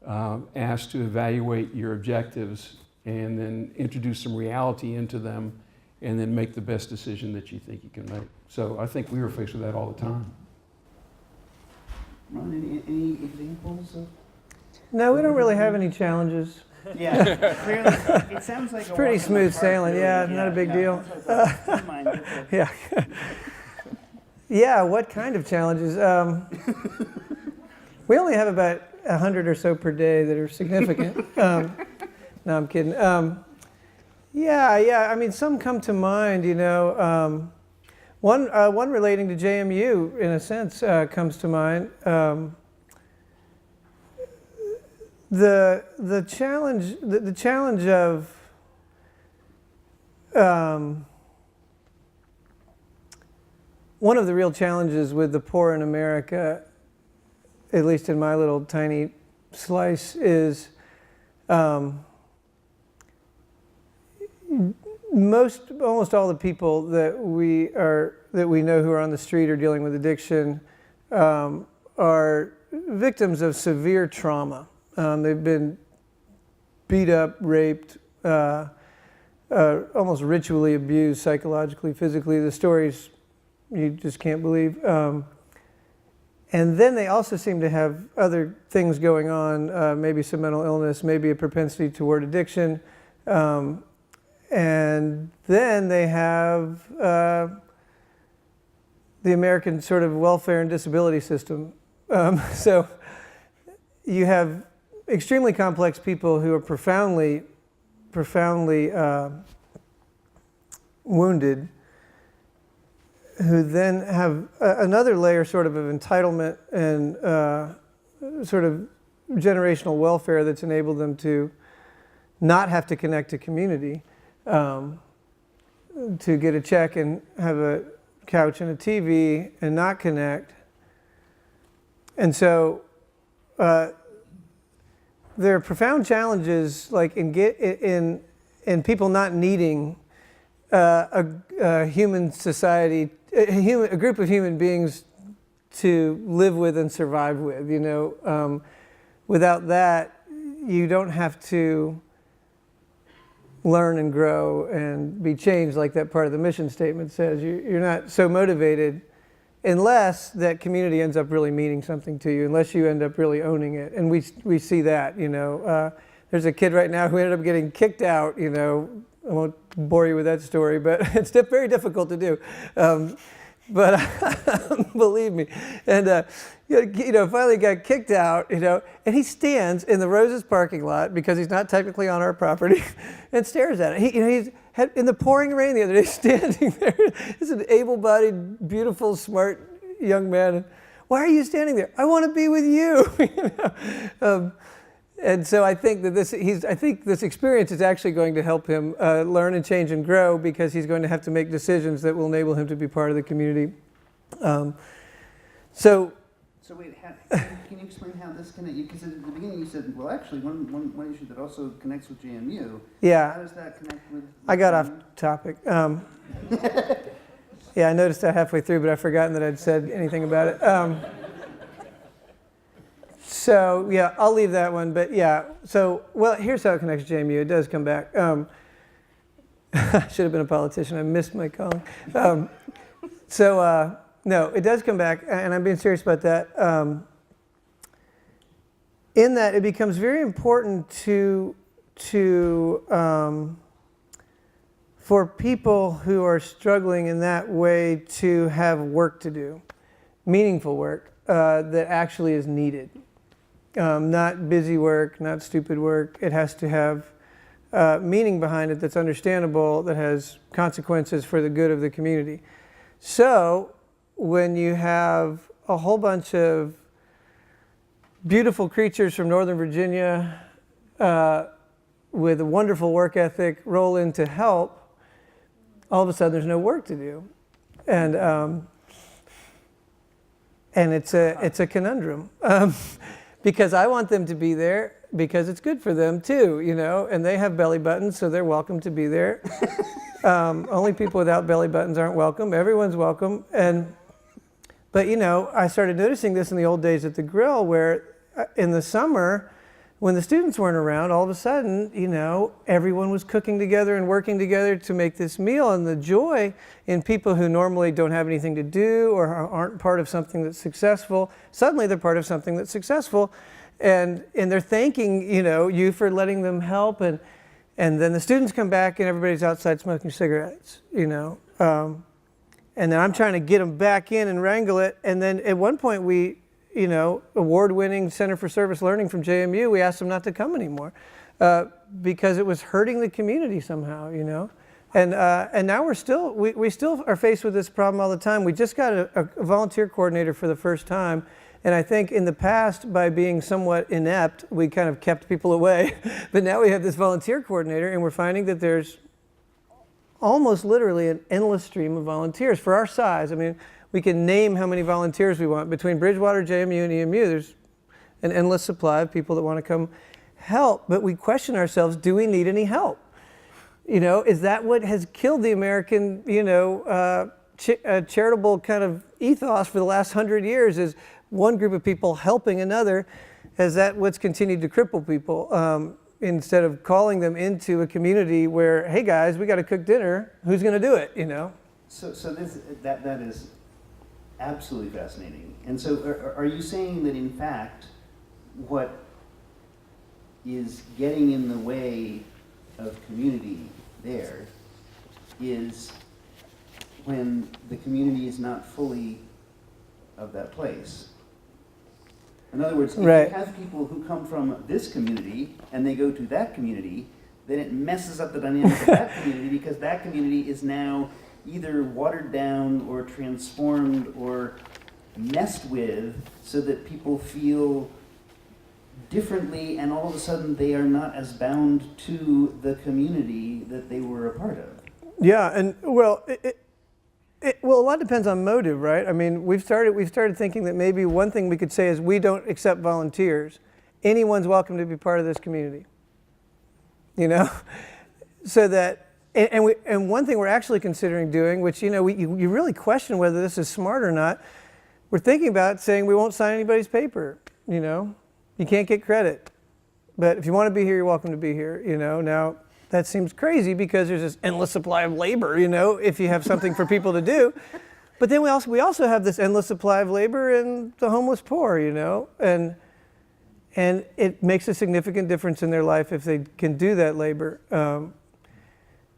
asked to evaluate your objectives and then introduce some reality into them, and then make the best decision that you think you can make. So I think we were faced with that all the time. Ron, any examples of? No, we don't really have any challenges. Yeah, clearly, it sounds like It's pretty smooth sailing, yeah, not a big deal. Yeah. Yeah, what kind of challenges? We only have about 100 or so per day that are significant. No, I'm kidding. Yeah, I mean, some come to mind, you know. One relating to JMU, in a sense, comes to mind. The challenge of one of the real challenges with the poor in America, at least in my little tiny slice, is almost all the people that we know who are on the street or dealing with addiction are victims of severe trauma. They've been beat up, raped, almost ritually abused psychologically, physically. The stories you just can't believe. And then they also seem to have other things going on, maybe some mental illness, maybe a propensity toward addiction. And then they have the American sort of welfare and disability system. So you have extremely complex people who are profoundly wounded, who then have another layer sort of entitlement and sort of generational welfare that's enabled them to not have to connect to community, to get a check and have a couch and a TV and not connect. And so there are profound challenges, like in people not needing a human society, a group of human beings to live with and survive with. You know, without that, you don't have to learn and grow and be changed, like that part of the mission statement says. You're not so motivated unless that community ends up really meaning something to you, unless you end up really owning it. And we see that, you know. There's a kid right now who ended up getting kicked out, you know. I won't bore you with that story, but it's very difficult to do. But believe me. And, you know, finally got kicked out, you know, and he stands in the Roses parking lot because he's not technically on our property and stares at it. He's in the pouring rain the other day, standing there. He's an able-bodied, beautiful, smart young man. And, why are you standing there? I want to be with you. You know? And so I think that this experience is actually going to help him learn and change and grow, because he's going to have to make decisions that will enable him to be part of the community. So wait, can you explain how this connects? Because at the beginning you said, well, actually, one issue that also connects with JMU. Yeah. How does that connect with? I got off topic. Yeah, I noticed that halfway through, but I've forgotten that I'd said anything about it. So yeah, I'll leave that one. But yeah, so well, here's how it connects to JMU. It does come back. I should have been a politician. I missed my calling. No, it does come back, and I'm being serious about that. In that, it becomes very important for people who are struggling in that way to have work to do, meaningful work that actually is needed. Not busy work, not stupid work. It has to have meaning behind it that's understandable, that has consequences for the good of the community. So when you have a whole bunch of beautiful creatures from Northern Virginia with a wonderful work ethic roll in to help, all of a sudden there's no work to do. And it's a conundrum. Because I want them to be there because it's good for them too, you know, and they have belly buttons, so they're welcome to be there. Only people without belly buttons aren't welcome. Everyone's welcome. But you know, I started noticing this in the old days at the Grill, where in the summer, when the students weren't around, all of a sudden, you know, everyone was cooking together and working together to make this meal. And the joy in people who normally don't have anything to do or aren't part of something that's successful, suddenly they're part of something that's successful. And they're thanking, you know, you for letting them help. And then the students come back and everybody's outside smoking cigarettes, you know. And then I'm trying to get them back in and wrangle it. And then at one point we, you know, award-winning Center for Service Learning from JMU, we asked them not to come anymore because it was hurting the community somehow, you know. And now we still are faced with this problem all the time. We just got a volunteer coordinator for the first time. And I think in the past, by being somewhat inept, we kind of kept people away. But now we have this volunteer coordinator, and we're finding that there's almost literally an endless stream of volunteers for our size. I mean, we can name how many volunteers we want. Between Bridgewater, JMU, and EMU, there's an endless supply of people that want to come help. But we question ourselves, do we need any help? You know, is that what has killed the American, you know, charitable kind of ethos for the last 100 years, is one group of people helping another? Is that what's continued to cripple people? Instead of calling them into a community where, hey guys, we got to cook dinner, who's going to do it, you know? So that is absolutely fascinating. And so are you saying that in fact what is getting in the way of community there is when the community is not fully of that place? In other words, if you have people who come from this community and they go to that community, then it messes up the dynamic of that community, because that community is now either watered down or transformed or messed with so that people feel differently, and all of a sudden they are not as bound to the community that they were a part of. Yeah, and well, well, a lot depends on motive, right? I mean, we've started thinking that maybe one thing we could say is we don't accept volunteers. Anyone's welcome to be part of this community. You know, so that, and one thing we're actually considering doing, which, you know, you really question whether this is smart or not. We're thinking about saying we won't sign anybody's paper. You know, you can't get credit, but if you want to be here, you're welcome to be here. You know, now that seems crazy because there's this endless supply of labor. You know, if you have something for people to do, but then we also have this endless supply of labor in the homeless poor. You know, and it makes a significant difference in their life if they can do that labor.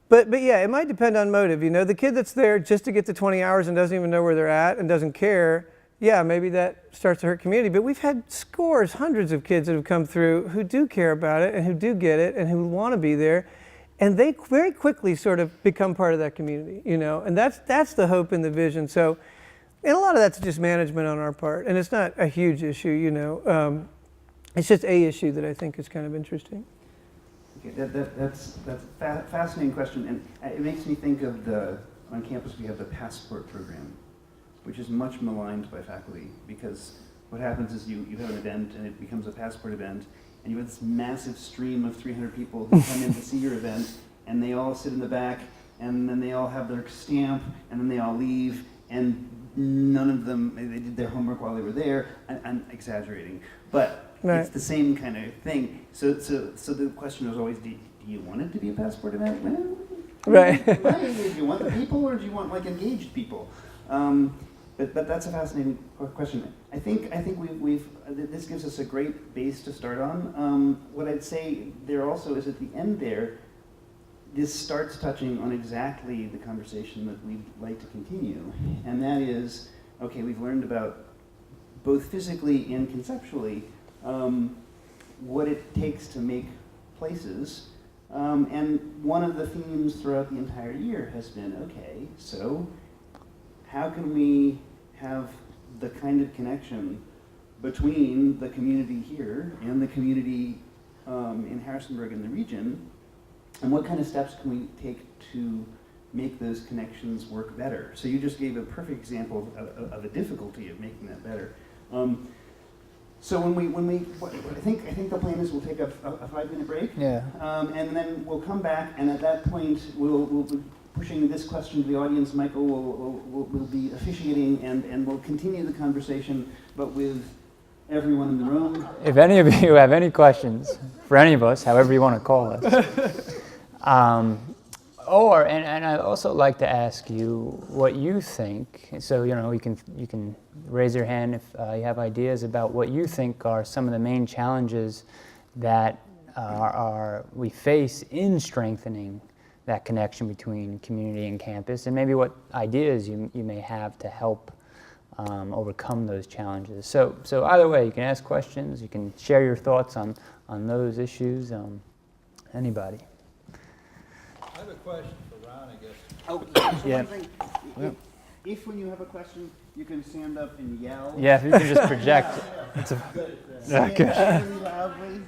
But yeah, it might depend on motive. You know, the kid that's there just to get to 20 hours and doesn't even know where they're at and doesn't care, yeah, maybe that starts to hurt community. But we've had scores, hundreds of kids that have come through who do care about it and who do get it and who want to be there. And they very quickly sort of become part of that community, you know. And that's the hope and the vision. So, and a lot of that's just management on our part. And it's not a huge issue, you know. It's just a issue that I think is kind of interesting. Okay, that's a fascinating question, and it makes me think of on campus we have the passport program, which is much maligned by faculty, because what happens is you have an event and it becomes a passport event, and you have this massive stream of 300 people who come in to see your event, and they all sit in the back and then they all have their stamp, and then they all leave, and none of them, they did their homework while they were there. I'm exaggerating, but Right. it's the same kind of thing. So the question was always, do you want it to be a passport event? Well, Right. do you want the people, or do you want like engaged people? But that's a fascinating question. I think this gives us a great base to start on. What I'd say there also is at the end there, this starts touching on exactly the conversation that we'd like to continue, and that is, okay, we've learned about both physically and conceptually what it takes to make places. And one of the themes throughout the entire year has been, okay, so how can we have the kind of connection between the community here and the community in Harrisonburg and the region, and what kind of steps can we take to make those connections work better? So you just gave a perfect example of a difficulty of making that better. So I think the plan is we'll take a 5-minute break. Yeah. And then we'll come back, and at that point we'll be pushing this question to the audience. Michael will be officiating, and we'll continue the conversation, but with everyone in the room. If any of you have any questions for any of us, however you want to call us, and I'd also like to ask you what you think. So you can raise your hand if you have ideas about what you think are some of the main challenges that we face in strengthening that connection between community and campus, and maybe what ideas you may have to help overcome those challenges. So either way, you can ask questions, you can share your thoughts on those issues. Anybody? I have a question for Ron, I guess. Oh, so Yeah. one thing, if when you have a question, you can stand up and yell. Yeah, if you can just project. It's a, Say it really loudly.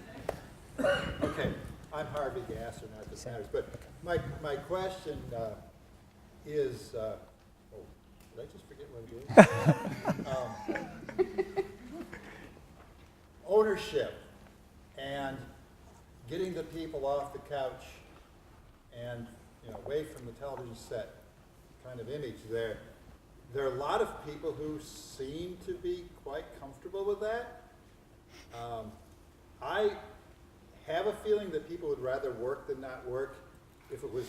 Okay, I'm Harvey Gasser, not that matters, but my question is, did I just forget what it is? Ownership and getting the people off the couch and away from the television set kind of image there. There are a lot of people who seem to be quite comfortable with that. I have a feeling that people would rather work than not work if it was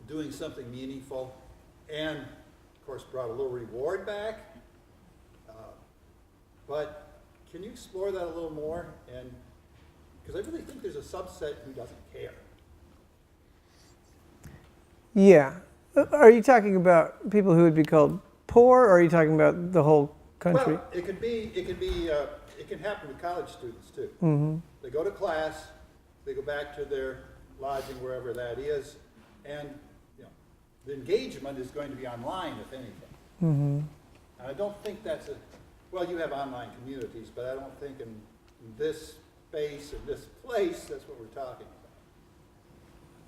doing something meaningful and, of course, brought a little reward back. But can you explore that a little more? And because I really think there's a subset who doesn't care. Yeah. Are you talking about people who would be called poor, or are you talking about the whole country? Well, it can happen with college students too. Mm-hmm. They go to class, they go back to their lodging, wherever that is, and the engagement is going to be online, if anything. Mm-hmm. And I don't think that's well, you have online communities, but I don't think in this space, in this place, that's what we're talking about.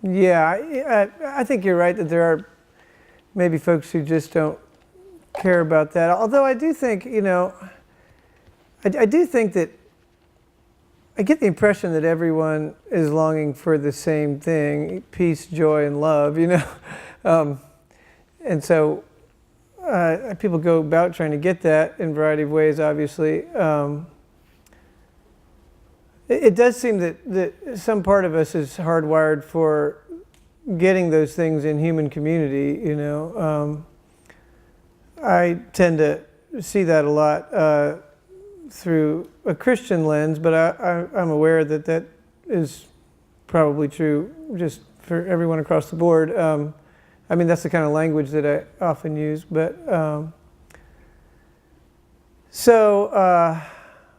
Yeah, I think you're right that there are maybe folks who just don't care about that. Although I do think, I do think that I get the impression that everyone is longing for the same thing: peace, joy, and love. And so people go about trying to get that in a variety of ways. Obviously, it does seem that some part of us is hardwired for getting those things in human community. I tend to see that a lot through a Christian lens, but I'm aware that that is probably true just for everyone across the board. That's the kind of language that I often use. But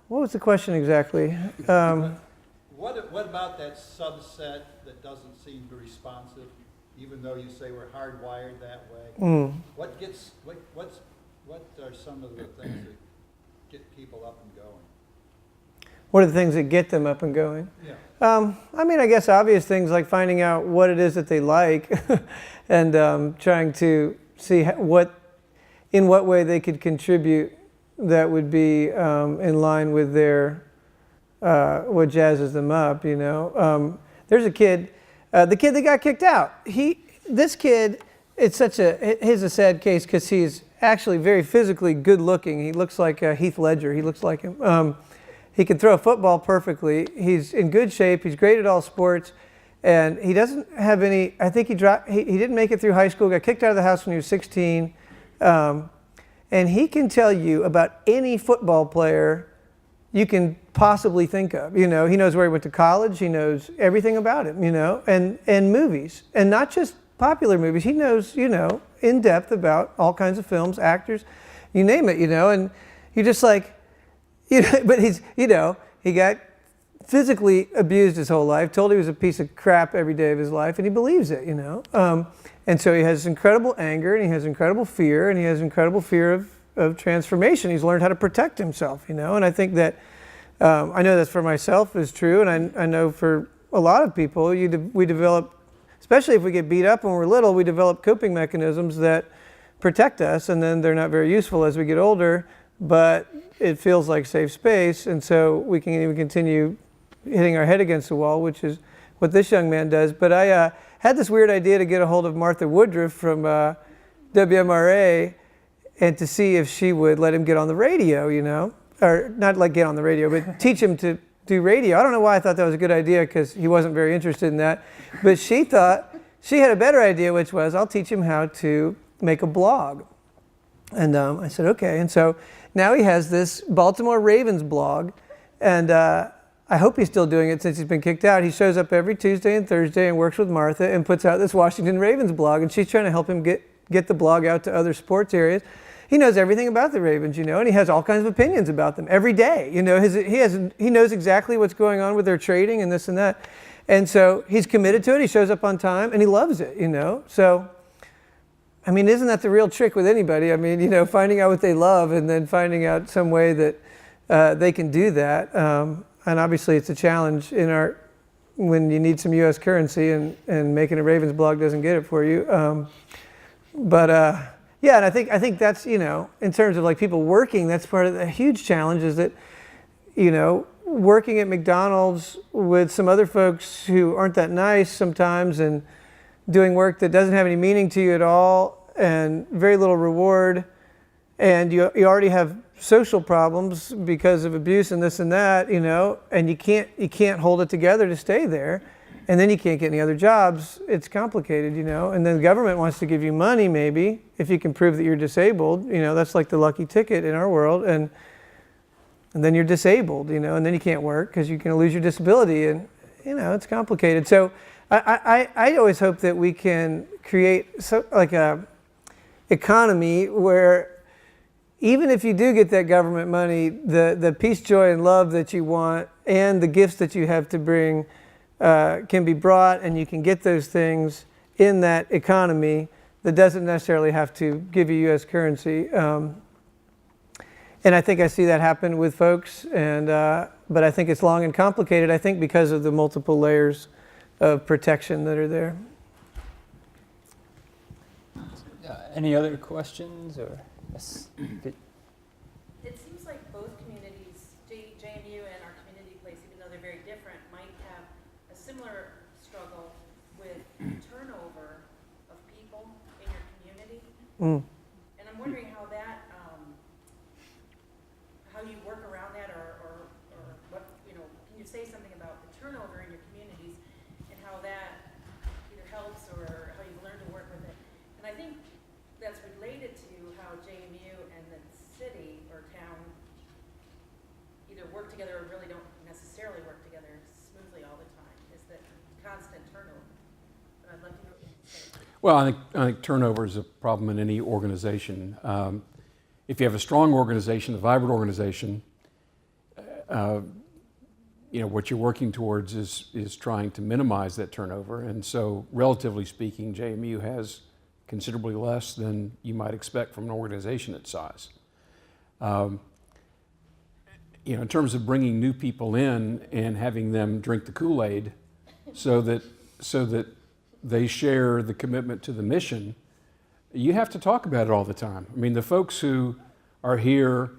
what was the question exactly? What about that subset that doesn't seem responsive, even though you say we're hardwired that way? What are some of the things that get people up and going? What are the things that get them up and going? Yeah. I guess obvious things like finding out what it is that they like and trying to see in what way they could contribute that would be in line with their what jazzes them up. There's a kid, the kid that got kicked out. this kid, he's a sad case because he's actually very physically good looking. He looks like Heath Ledger. He looks like him. He can throw a football perfectly. He's in good shape. He's great at all sports. And he doesn't have any, I think he didn't make it through high school, got kicked out of the house when he was 16. And he can tell you about any football player you can possibly think of. He knows where he went to college. He knows everything about him, and movies. And not just popular movies. He knows, in depth about all kinds of films, actors, you name it, and you're just like, but he got physically abused his whole life, told he was a piece of crap every day of his life, and he believes it, and so he has incredible anger, and he has incredible fear, and he has incredible fear of transformation. He's learned how to protect himself, and I think that, I know that's for myself is true, and I know for a lot of people, we develop, especially if we get beat up when we're little, we develop coping mechanisms that protect us, and then they're not very useful as we get older, but it feels like safe space, and so we can even continue hitting our head against the wall, which is what this young man does. But I had this weird idea to get a hold of Martha Woodruff from WMRA and to see if she would let him get on the radio, or not like get on the radio, but teach him to do radio. I don't know why I thought that was a good idea, because he wasn't very interested in that. But she thought she had a better idea, which was, I'll teach him how to make a blog. And I said, okay. And so now he has this Baltimore Ravens blog, and I hope he's still doing it since he's been kicked out. He shows up every Tuesday and Thursday and works with Martha and puts out this Washington Ravens blog, and she's trying to help him get the blog out to other sports areas. He knows everything about the Ravens, and he has all kinds of opinions about them every day. He knows exactly what's going on with their trading and this and that. And so he's committed to it. He shows up on time, and he loves it, So, I mean, isn't that the real trick with anybody? I mean, finding out what they love and then finding out some way that they can do that. And obviously it's a challenge when you need some U.S. currency, and making a Ravens blog doesn't get it for you. Yeah, and I think that's, in terms of like people working, that's part of the huge challenge is that, working at McDonald's with some other folks who aren't that nice sometimes, and doing work that doesn't have any meaning to you at all and very little reward, and you already have social problems because of abuse and this and that, and you can't hold it together to stay there, and then you can't get any other jobs. It's complicated, and then the government wants to give you money maybe if you can prove that you're disabled. That's like the lucky ticket in our world, and then you're disabled, and then you can't work because you can lose your disability, and it's complicated. So I always hope that we can create like a economy where even if you do get that government money, the peace, joy, and love that you want and the gifts that you have to bring can be brought, and you can get those things in that economy that doesn't necessarily have to give you U.S. currency. And I think I see that happen with folks, but I think it's long and complicated, I think because of the multiple layers of protection that are there. Any other questions or yes? It seems like both communities, JMU and our community place, even though they're very different, might have a similar struggle with turnover of people in your community. Mm. And I'm wondering how you work around that, or what, can you say something about the turnover in your communities and how that either helps or how you've learned to work with it? And I think that's related to how JMU and the city or town either work together or really don't necessarily work together smoothly all the time, is that constant turnover. But I'd love to hear what you have to say. Well, I think turnover is a problem in any organization. If you have a strong organization, a vibrant organization, what you're working towards is trying to minimize that turnover. And so, relatively speaking, JMU has considerably less than you might expect from an organization its size. In terms of bringing new people in and having them drink the Kool-Aid, so that they share the commitment to the mission, you have to talk about it all the time. I mean, the folks who are here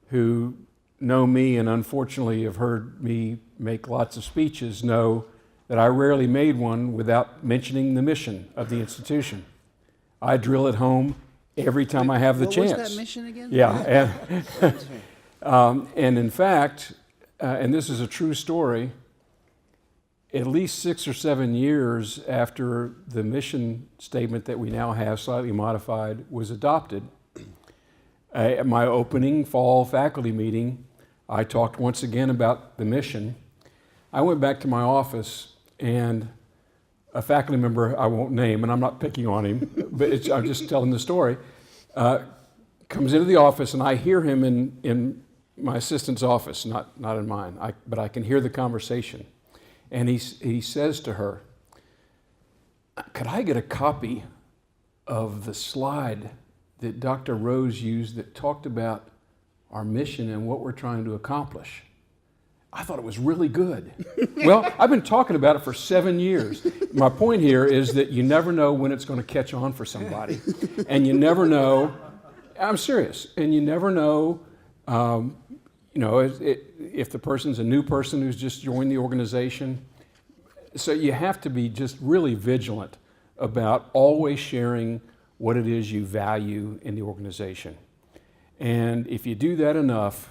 who know me and unfortunately have heard me make lots of speeches know that I rarely made one without mentioning the mission of the institution. I drill it home every time I have the chance. What was that mission again? Yeah, and in fact, and this is a true story, at least 6 or 7 years after the mission statement that we now have, slightly modified, was adopted, at my opening fall faculty meeting, I talked once again about the mission. I went back to my office, and a faculty member I won't name, and I'm not picking on him, but I'm just telling the story, comes into the office, and I hear him in my assistant's office, not in mine, but I can hear the conversation. And he says to her, "Could I get a copy of the slide that Dr. Rose used that talked about our mission and what we're trying to accomplish?" I thought it was really good. Well, I've been talking about it for 7 years. My point here is that you never know when it's going to catch on for somebody. And you never know, I'm serious, and you never know, if the person's a new person who's just joined the organization. So you have to be just really vigilant about always sharing what it is you value in the organization. And if you do that enough,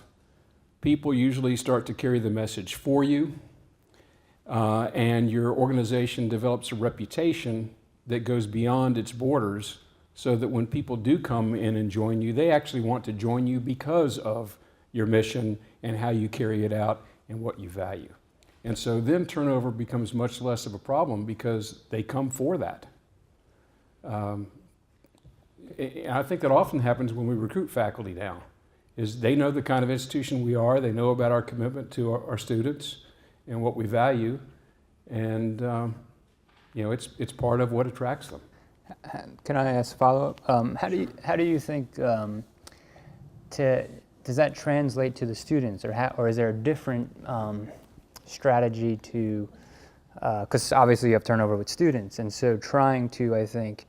people usually start to carry the message for you, and your organization develops a reputation that goes beyond its borders, so that when people do come in and join you, they actually want to join you because of your mission and how you carry it out and what you value. And so then turnover becomes much less of a problem because they come for that. I think that often happens when we recruit faculty now, is they know the kind of institution we are, they know about our commitment to our students and what we value, and it's part of what attracts them. Can I ask a follow-up? How do you think does that translate to the students, or is there a different strategy to, because obviously you have turnover with students, and so trying to, I think,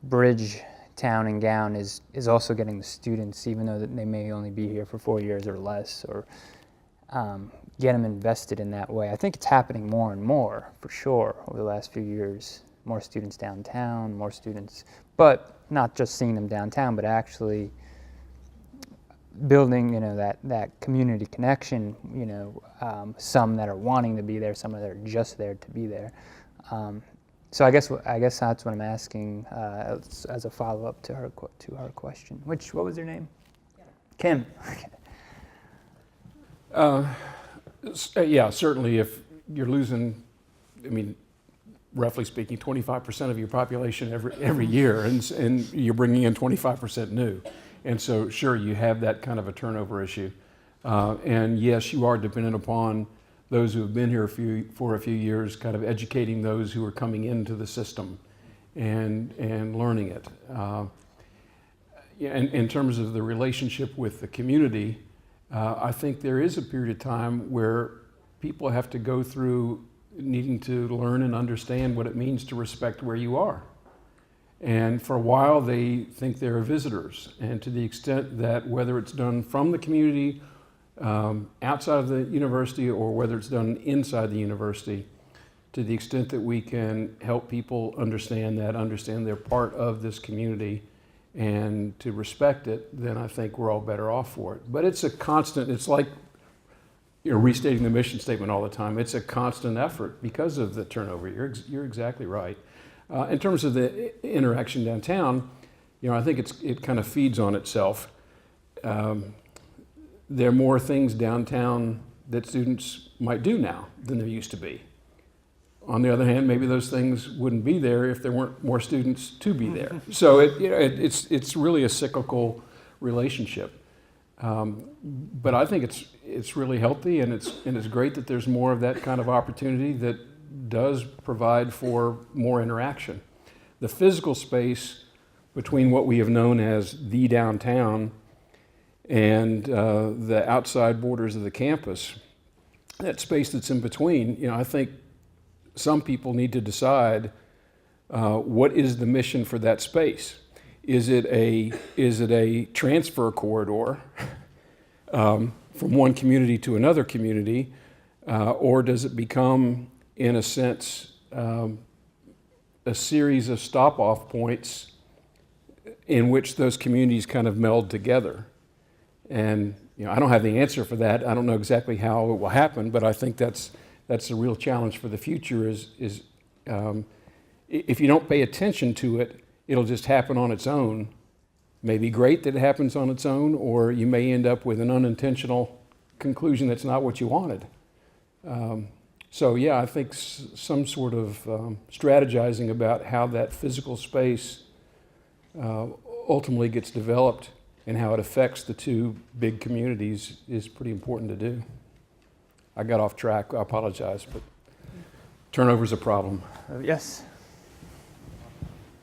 bridge town and gown is also getting the students, even though that they may only be here for 4 years or less, or get them invested in that way. I think it's happening more and more, for sure, over the last few years. More students downtown, more students, but not just seeing them downtown, but actually building, that community connection, some that are wanting to be there, some that are just there to be there. So I guess that's what I'm asking as a follow-up to her question. What was her name? Kim. Yeah, certainly if you're losing, roughly speaking, 25% of your population every year, and you're bringing in 25% new. And so, sure, you have that kind of a turnover issue. And yes, you are dependent upon those who have been here for a few years, kind of educating those who are coming into the system and learning it. In terms of the relationship with the community, I think there is a period of time where people have to go through needing to learn and understand what it means to respect where you are. And for a while, they think they're visitors. And to the extent that whether it's done from the community, outside of the university, or whether it's done inside the university, to the extent that we can help people understand they're part of this community and to respect it, then I think we're all better off for it. But it's a constant, it's like restating the mission statement all the time. It's a constant effort because of the turnover. You're exactly right. In terms of the interaction downtown, I think it kind of feeds on itself. There are more things downtown that students might do now than there used to be. On the other hand, maybe those things wouldn't be there if there weren't more students to be there. So it's really a cyclical relationship. But I think it's really healthy, and it's great that there's more of that kind of opportunity that does provide for more interaction. The physical space between what we have known as the downtown and the outside borders of the campus, that space that's in between, I think some people need to decide what is the mission for that space. Is it a transfer corridor from one community to another community, or does it become in a sense, a series of stop-off points in which those communities kind of meld together. And I don't have the answer for that. I don't know exactly how it will happen, but I think that's a real challenge for the future. Is if you don't pay attention to it, it'll just happen on its own. Maybe great that it happens on its own, or you may end up with an unintentional conclusion that's not what you wanted. So yeah, I think some sort of strategizing about how that physical space ultimately gets developed and how it affects the two big communities is pretty important to do. I got off track, I apologize, but turnover's a problem. Yes.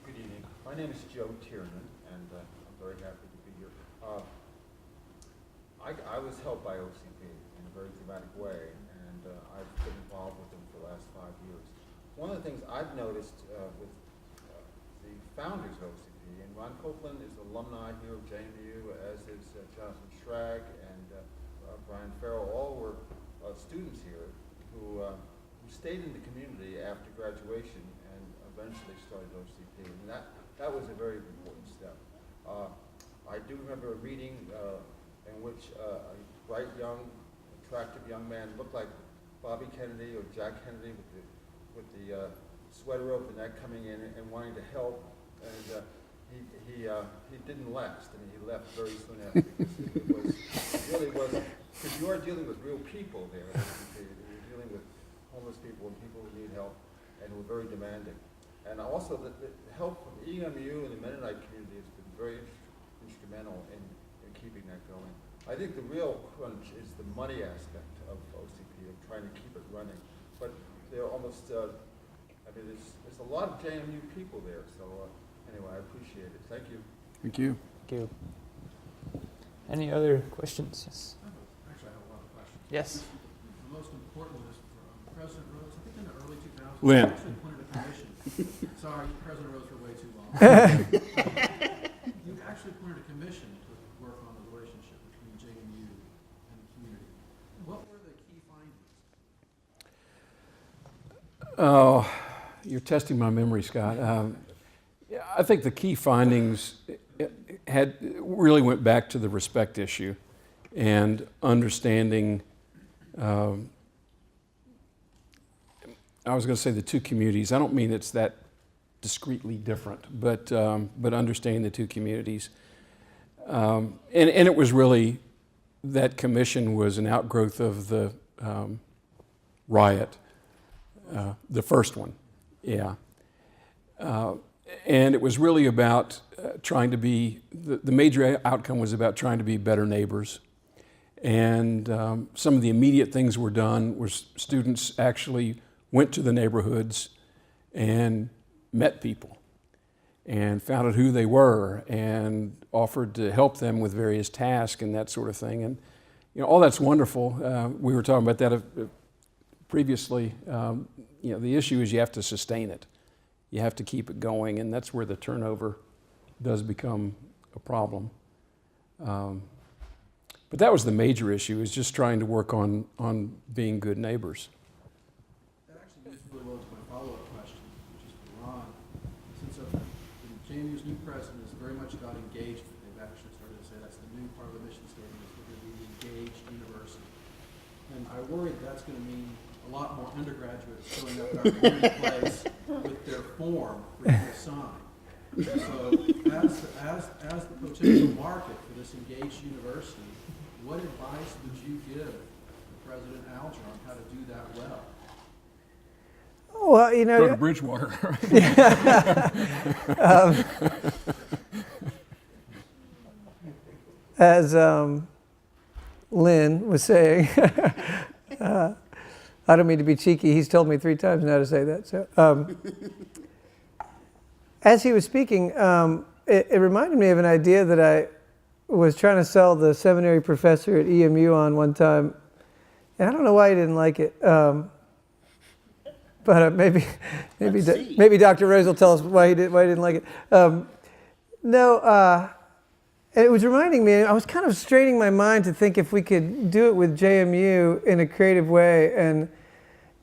Good evening. My name is Joe Tiernan, and I'm very happy to be here. I was helped by OCP in a very dramatic way, and I've been involved with them for the last 5 years. One of the things I've noticed with the founders of OCP, and Ron Copeland is alumni here of JMU, as is Jonathan Schrag and Brian Farrell, all were students here who stayed in the community after graduation and eventually started OCP. And that was a very important step. I do remember a meeting in which a bright, young, attractive young man looked like Bobby Kennedy or Jack Kennedy with the sweater over the neck coming in and wanting to help. And he didn't last. I mean, he left very soon after because it really wasn't, because you are dealing with real people there. You're dealing with homeless people and people who need help and who are very demanding. And also the help from EMU and the Mennonite community has been very instrumental in keeping that going. I think the real crunch is the money aspect of OCP, of trying to keep it running. But they're almost, there's a lot of JMU people there, so anyway, I appreciate it. Thank you. Thank you. Thank you. Any other questions? Yes. Actually, I have a lot of questions. Yes. The most important was from President Rhodes. I think in the early 2000s, Lynn. he actually appointed a commission. Sorry, President Rhodes for way too long. You actually appointed a commission to work on the relationship between JMU and the community. What were the key findings? Oh, you're testing my memory, Scott. I think the key findings really went back to the respect issue and understanding. I was going to say the two communities. I don't mean it's that discretely different, but understanding the two communities. And it was really, that commission was an outgrowth of the riot, the first one, yeah. And it was really about trying to be, the major outcome was about trying to be better neighbors. And some of the immediate things were done was students actually went to the neighborhoods and met people and found out who they were and offered to help them with various tasks and that sort of thing. And all that's wonderful. We were talking about that previously. The issue is you have to sustain it. You have to keep it going, and that's where the turnover does become a problem. But that was the major issue, is just trying to work on being good neighbors. That actually leads really well to my follow-up question, which is for Ron. Since JMU's new president has very much got engagement, they've actually started to say that's the new part of the mission statement, is we're going to be an engaged university. And I worry that's going to mean a lot more undergraduates showing up at our community place with their form for you to sign. So as the potential market for this engaged university, what advice would you give President Alger on how to do that well? Well, Go to Bridgewater. As Lynn was saying, I don't mean to be cheeky. He's told me 3 times now to say that. So, as he was speaking, it reminded me of an idea that I was trying to sell the seminary professor at EMU on one time, and I don't know why he didn't like it. But maybe Dr. Rose will tell us why he didn't like it. It was reminding me. I was kind of straining my mind to think if we could do it with JMU in a creative way, and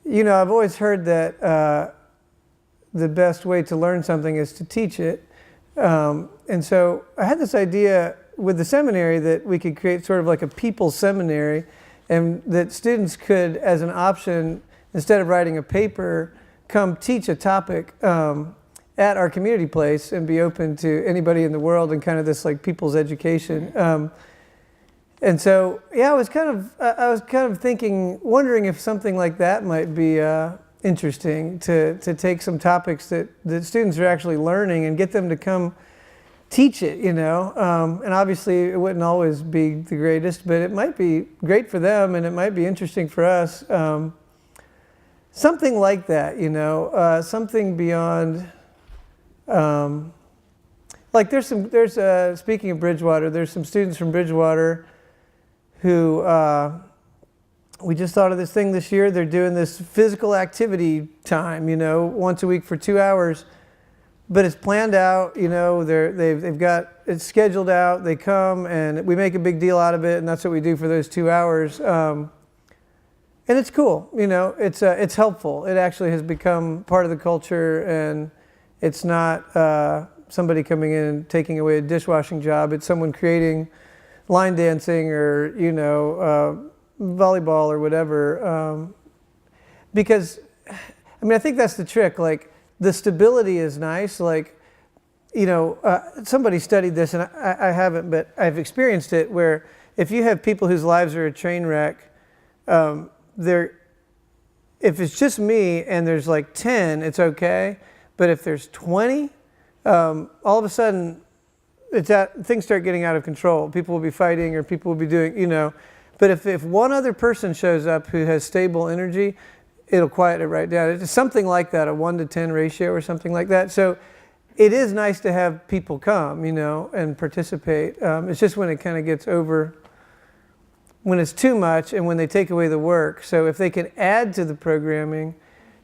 you know, I've always heard that the best way to learn something is to teach it. And so I had this idea with the seminary that we could create sort of like a people's seminary, and that students could, as an option, instead of writing a paper, come teach a topic at our community place and be open to anybody in the world, and kind of this like people's education. And so, yeah, I was kind of thinking, wondering if something like that might be interesting to take some topics that students are actually learning and get them to come teach it, you know. And obviously it wouldn't always be the greatest, but it might be great for them, and it might be interesting for us. Something like that, you know, something beyond, like there's speaking of Bridgewater, there's some students from Bridgewater who, we just thought of this thing this year. They're doing this physical activity time, you know, once a week for 2 hours, but it's planned out, you know, they've got it scheduled out. They come and we make a big deal out of it, and that's what we do for those 2 hours. And it's cool, you know, it's helpful. It actually has become part of the culture, and it's not somebody coming in and taking away a dishwashing job. It's someone creating line dancing or, you know, volleyball or whatever. Because, I mean, I think that's the trick. Like, the stability is nice. Like, you know, somebody studied this, and I haven't, but I've experienced it, where if you have people whose lives are a train wreck, if it's just me and there's like 10, it's okay. But if there's 20, all of a sudden, things start getting out of control. People will be fighting, or people will be doing, you know. But if one other person shows up who has stable energy, it'll quiet it right down. It's something like that, a 1-to-10 ratio or something like that. So it is nice to have people come, you know, and participate. It's just when it kind of gets over, when it's too much and when they take away the work. So if they can add to the programming,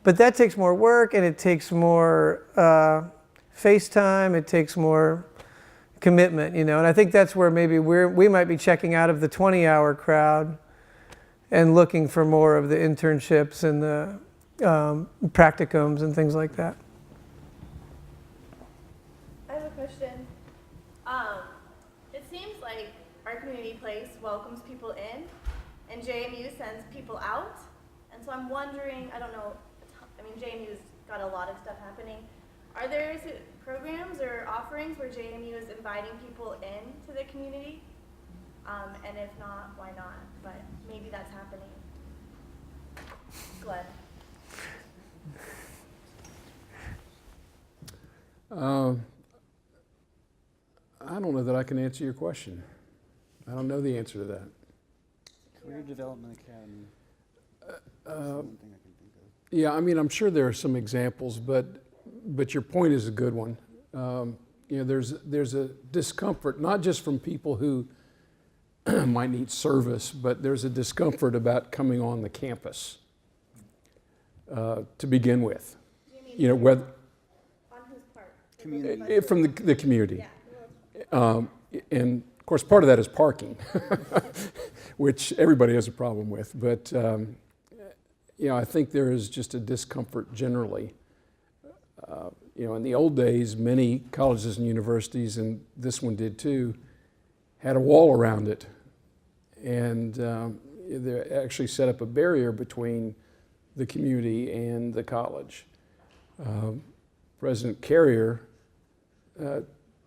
but that takes more work, and it takes more face time, it takes more commitment, you know. And I think that's where maybe we might be checking out of the 20-hour crowd and looking for more of the internships and the practicums and things like that. I have a question. It seems like our community place welcomes people in, and JMU sends people out. And so I'm wondering, I don't know, I mean, JMU's got a lot of stuff happening. Are there programs or offerings where JMU is inviting people into the community? And if not, why not? But maybe that's happening. Glenn. I don't know that I can answer your question. I don't know the answer to that. Career Development Academy. Uh, yeah, I mean, I'm sure there are some examples, but your point is a good one. You know, there's a discomfort, not just from people who might need service, but there's a discomfort about coming on the campus to begin with. You know, whether On whose part? Community. from the community. Yeah. And of course, part of that is parking, which everybody has a problem with. But you know, I think there is just a discomfort generally. You know, in the old days, many colleges and universities, and this one did too, had a wall around it, and they actually set up a barrier between the community and the college. President Carrier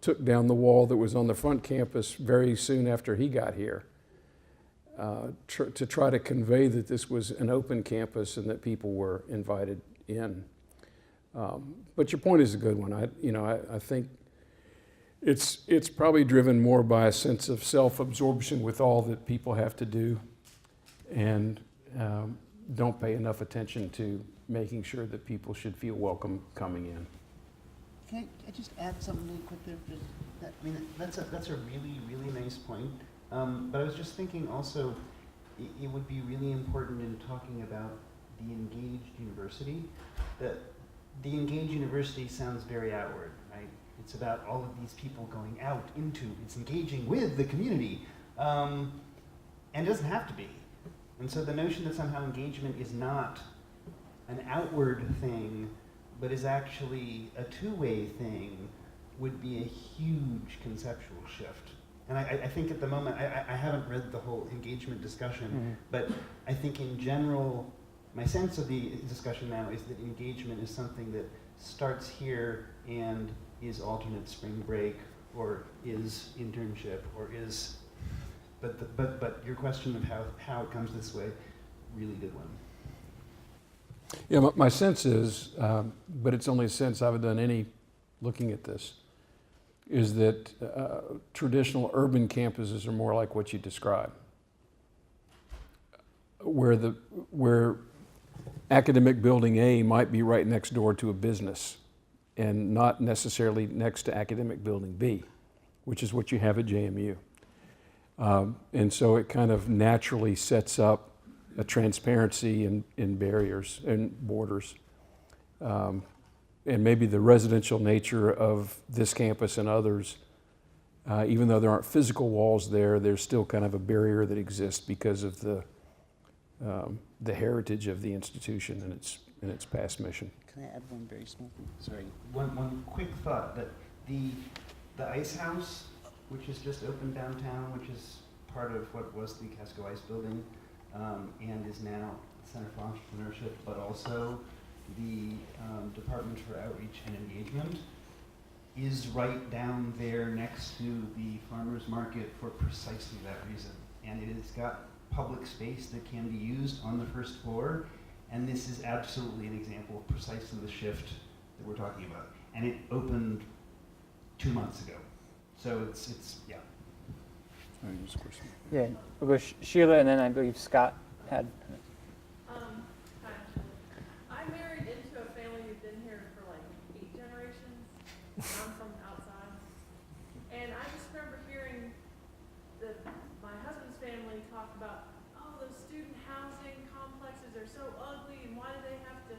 took down the wall that was on the front campus very soon after he got here to try to convey that this was an open campus and that people were invited in. But your point is a good one. I think it's probably driven more by a sense of self-absorption with all that people have to do, and don't pay enough attention to making sure that people should feel welcome coming in. Can I just add something really quick there? I mean, that's a really, really nice point. But I was just thinking also, it would be really important in talking about the engaged university, that the engaged university sounds very outward, right? It's about all of these people going out into, it's engaging with the community, and it doesn't have to be. And so the notion that somehow engagement is not an outward thing, but is actually a two-way thing, would be a huge conceptual shift. And I think at the moment, I haven't read the whole engagement discussion, but I think in general, my sense of the discussion now is that engagement is something that starts here and is alternate spring break, or is internship, or is, but your question of how it comes this way, really good one. Yeah, my sense is, but it's only a sense, I haven't done any looking at this, is that traditional urban campuses are more like what you described, where academic building A might be right next door to a business and not necessarily next to academic building B, which is what you have at JMU. And so it kind of naturally sets up a transparency in barriers and borders. And maybe the residential nature of this campus and others, even though there aren't physical walls there, there's still kind of a barrier that exists because of the heritage of the institution and its past mission. Can I add one very small thing? Sorry. One quick thought, that the Ice House, which has just opened downtown, which is part of what was the Casco Ice Building, and is now the Center for Entrepreneurship, but also the Department for Outreach and Engagement, is right down there next to the farmers market for precisely that reason. And it has got public space that can be used on the first floor, and this is absolutely an example of precisely the shift that we're talking about. And it opened 2 months ago. So it's yeah. Yeah, we'll go Sheila, and then I believe Scott had. Hi, I'm married into a family who've been here for like 8 generations. I'm from outside. And I just remember hearing my husband's family talk about, oh, those student housing complexes are so ugly, and why do they have to,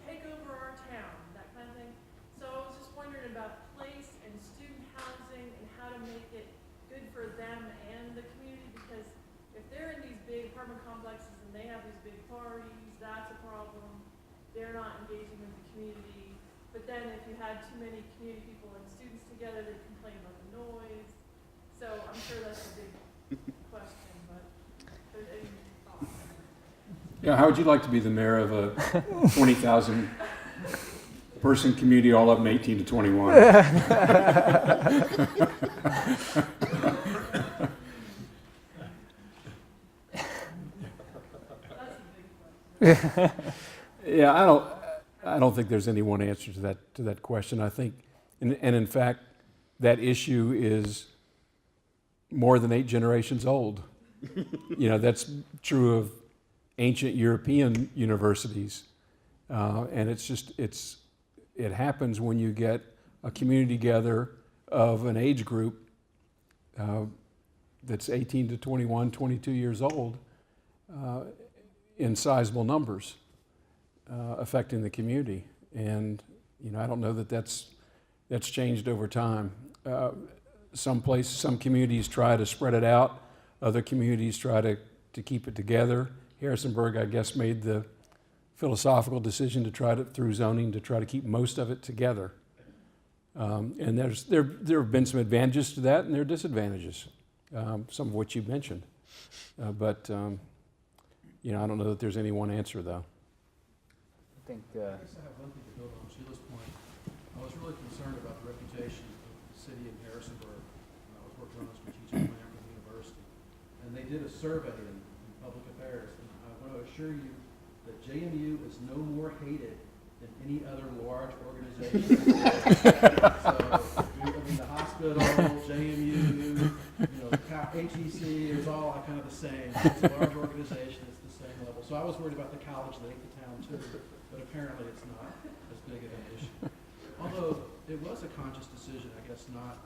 take over our town, that kind of thing. So I was just wondering about place and student housing and how to make it good for them and the community, because if they're in these big apartment complexes and they have these big parties, that's a problem. They're not engaging with the community. But then if you had too many community people and students together, they'd complain about the noise. So I'm sure that's a big question, but there's any thoughts? Yeah, how would you like to be the mayor of a 20,000 person community, all of them 18 to 21? Yeah, I don't think there's any one answer to that question. I think, and in fact, that issue is more than 8 generations old. That's true of ancient European universities, and it happens when you get a community together of an age group that's 18 to 21, 22 years old, in sizable numbers, affecting the community. And I don't know that that's changed over time. Some communities try to spread it out. Other communities try to keep it together. Harrisonburg, I guess, made the philosophical decision through zoning, to try to keep most of it together. And there have been some advantages to that, and there are disadvantages, some of which you mentioned. But I don't know that there's any one answer, though. I think. I guess I have one thing to build on Sheila's point. I was really concerned about the reputation of the city of Harrisonburg when I was working on a strategic plan for the university. And they did a survey in public affairs, and I want to assure you that JMU is no more hated than any other large organization. So, the hospital, JMU, HEC, it was all kind of the same. It's a large organization, it's the same level. So I was worried about the college link to town too, but apparently it's not as big of an issue. Although it was a conscious decision, I guess, not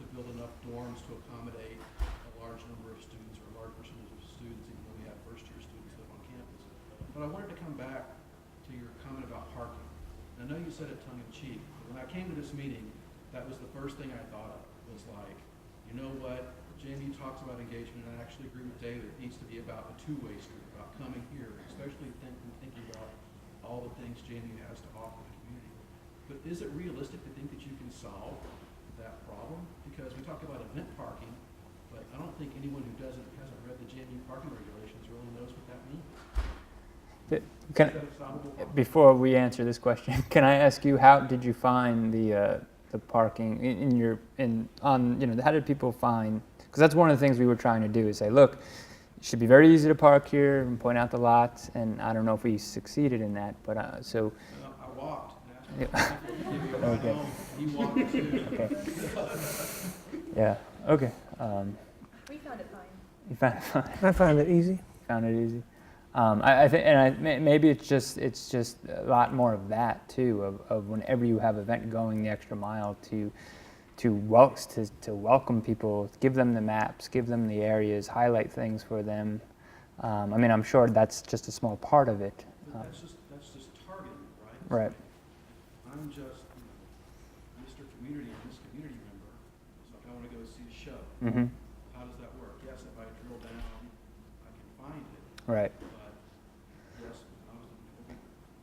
to build enough dorms to accommodate a large number of students, or a large percentage of students, even though we have first-year students live on campus. But I wanted to come back to your comment about parking. And I know you said it tongue-in-cheek, but when I came to this meeting, that was the first thing I thought of, was like, you know what, JMU talks about engagement, and I actually agree with David, it needs to be about a two-way street, about coming here, especially thinking about all the things JMU has to offer the community. But is it realistic to think that you can solve that problem? Because we talk about event parking, but I don't think anyone who hasn't read the JMU parking regulations really knows what that means. Before we answer this question, can I ask you, how did you find the parking how did people find, because that's one of the things we were trying to do, is say, look, it should be very easy to park here, and point out the lots, and I don't know if we succeeded in that, but I walked. Okay. He walked too. Okay. Yeah, okay. We found it fine. You found it fine. I find it easy. Found it easy. I think, maybe it's just a lot more of that too, of whenever you have an event, going the extra mile to welcome people, give them the maps, give them the areas, highlight things for them. I'm sure that's just a small part of it. That's just targeted, right? Right. I'm just Mr. Community, I'm this community member. It's like I want to go see a show. Mm-hmm. How does that work? Yes, if I drill down, I can find it. Right. But yes,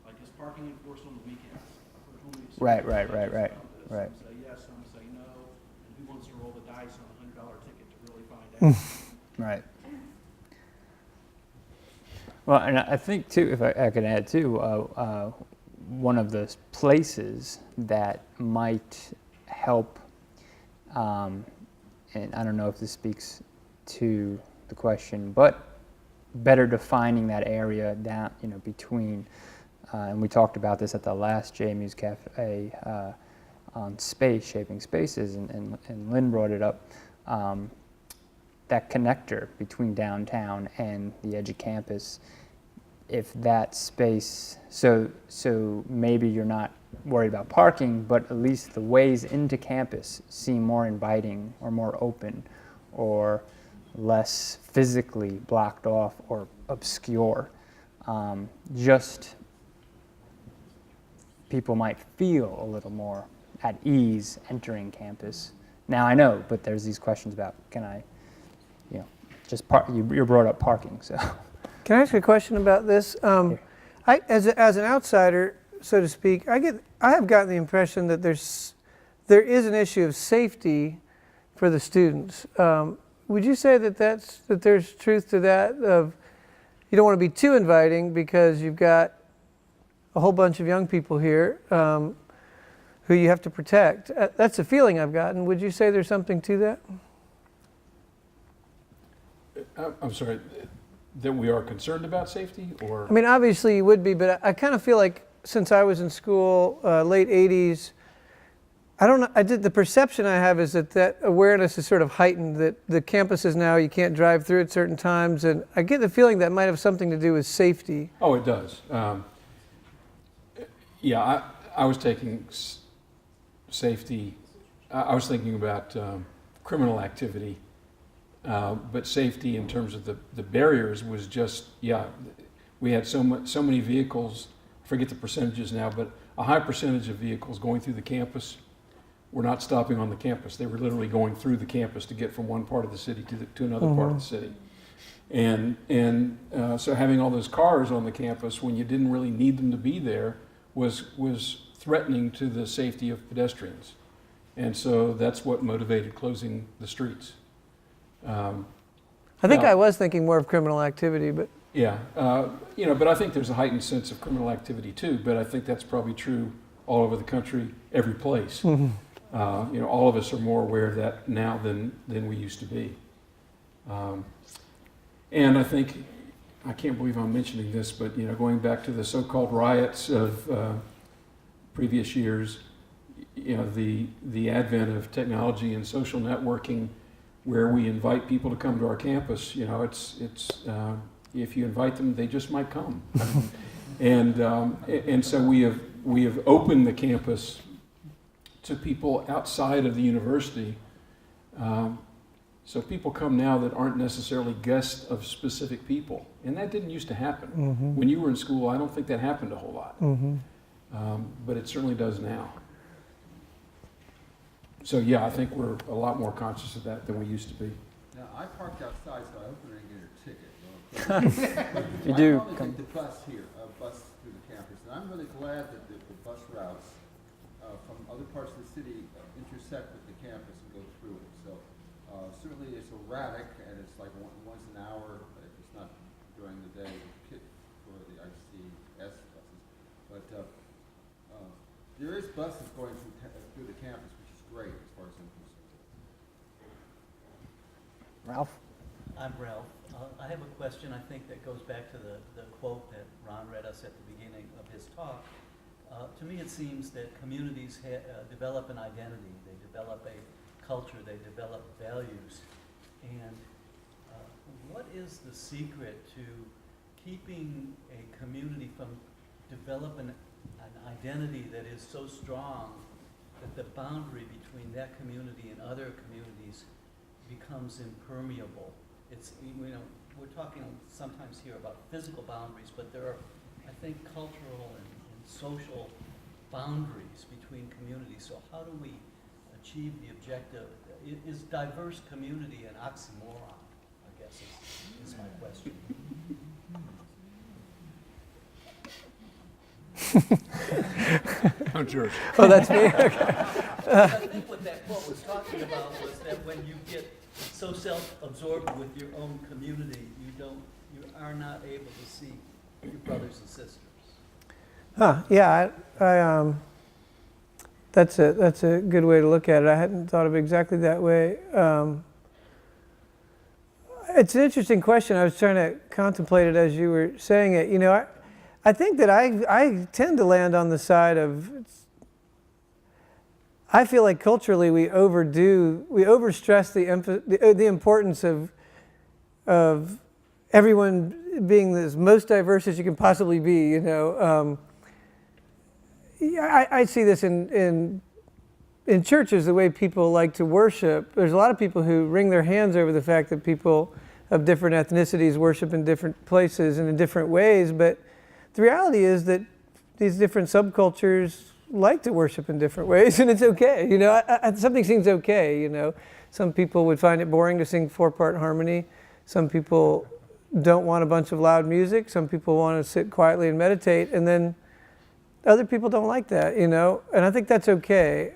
like is parking enforced on the weekends? I've heard homeless Right. Some say yes, some say no. And who wants to roll the dice on a $100 ticket to really find out? Right. Well, and I think too, if I could add too, one of the places that might help, and I don't know if this speaks to the question, but better defining that area down, between, and we talked about this at the last JMuse Café on space, shaping spaces, and Lynn brought it up, that connector between downtown and the edge of campus. If that space, so maybe you're not worried about parking, but at least the ways into campus seem more inviting or more open or less physically blocked off or obscure. Just people might feel a little more at ease entering campus. Now I know, but there's these questions about, can I, just park, you brought up parking, so. Can I ask a question about this? As an outsider, so to speak, I have gotten the impression that there is an issue of safety for the students. Would you say that there's truth to that? Of you don't want to be too inviting because you've got a whole bunch of young people here who you have to protect. That's a feeling I've gotten. Would you say there's something to that? I'm sorry, that we are concerned about safety, or? Obviously you would be, but I kind of feel like since I was in school, late 80s, I don't know, the perception I have is that awareness is sort of heightened, that the campuses now you can't drive through at certain times, and I get the feeling that might have something to do with safety. Oh, it does. Yeah, I was taking safety, I was thinking about criminal activity. But safety in terms of the barriers was just, we had so many vehicles, I forget the percentages now, but a high percentage of vehicles going through the campus were not stopping on the campus. They were literally going through the campus to get from one part of the city to another part of the city. And so having all those cars on the campus when you didn't really need them to be there was threatening to the safety of pedestrians. And so that's what motivated closing the streets. I think I was thinking more of criminal activity, but yeah, but I think there's a heightened sense of criminal activity too. But I think that's probably true all over the country, every place. All of us are more aware of that now than we used to be. And I think, I can't believe I'm mentioning this, but going back to the so-called riots of previous years, the advent of technology and social networking, where we invite people to come to our campus, it's if you invite them, they just might come. And so we have opened the campus to people outside of the university. So people come now that aren't necessarily guests of specific people, and that didn't used to happen. When you were in school, I don't think that happened a whole lot, but it certainly does now. So yeah, I think we're a lot more conscious of that than we used to be. Now, I parked outside, so I hope I didn't get a ticket. If you do, I normally take the bus here, bus through the campus, and I'm really glad that the bus routes from other parts of the city intersect with the campus and go through it. So certainly it's erratic, and it's like once an hour, if it's not during the day, for the ICS buses. But there is buses going through the campus, which is great as far as I'm concerned. Ralph? I'm Ralph. I have a question, I think, that goes back to the quote that Ron read us at the beginning of his talk. To me, it seems that communities develop an identity, they develop a culture, they develop values. And what is the secret to keeping a community from developing an identity that is so strong that the boundary between that community and other communities becomes impermeable? It's, we're talking sometimes here about physical boundaries, but there are, I think, cultural and social boundaries between communities. So how do we achieve the objective? Is diverse community an oxymoron, I guess is my question. I'm George. Oh, that's me? Okay. I think what that quote was talking about was that when you get so self-absorbed with your own community, you are not able to see your brothers and sisters. Huh, yeah, that's a good way to look at it. I hadn't thought of it exactly that way. It's an interesting question. I was trying to contemplate it as you were saying it. I think that I tend to land on the side of, I feel like culturally we overstress the importance of everyone being as most diverse as you can possibly be. I see this in churches, the way people like to worship. There's a lot of people who wring their hands over the fact that people of different ethnicities worship in different places and in different ways, but the reality is that these different subcultures like to worship in different ways, and it's okay. Something seems okay. Some people would find it boring to sing 4-part harmony. Some people don't want a bunch of loud music. Some people want to sit quietly and meditate, and then other people don't like that, and I think that's okay.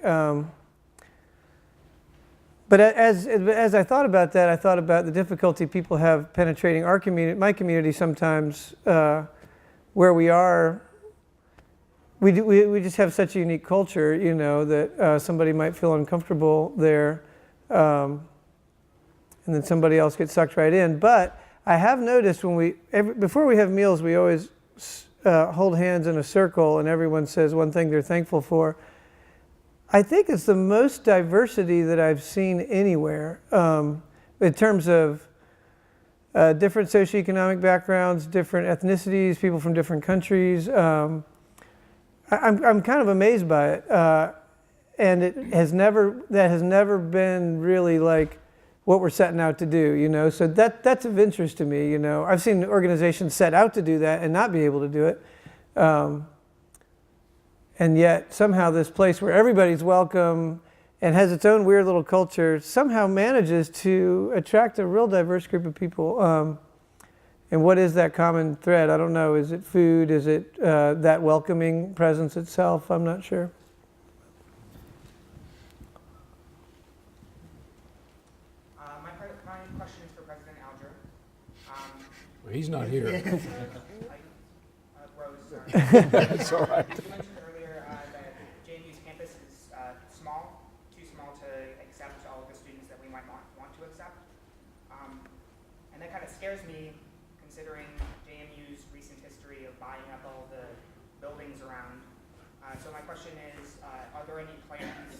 But as I thought about that, I thought about the difficulty people have penetrating my community sometimes, where we are. We just have such a unique culture, that somebody might feel uncomfortable there, and then somebody else gets sucked right in. But I have noticed before we have meals, we always hold hands in a circle, and everyone says one thing they're thankful for. I think it's the most diversity that I've seen anywhere, in terms of different socioeconomic backgrounds, different ethnicities, people from different countries. I'm kind of amazed by it, and that has never been really like what we're setting out to do, So that's of interest to me, I've seen organizations set out to do that and not be able to do it, and yet somehow this place where everybody's welcome and has its own weird little culture somehow manages to attract a real diverse group of people. And what is that common thread? I don't know. Is it food? Is it that welcoming presence itself? I'm not sure. My question is for President Alger. Well, he's not here. Rose, sorry. It's all right. You mentioned earlier that JMU's campus is too small to accept all of the students that we might want to accept. And that kind of scares me, considering JMU's recent history of buying up all the buildings around. So my question is, are there any plans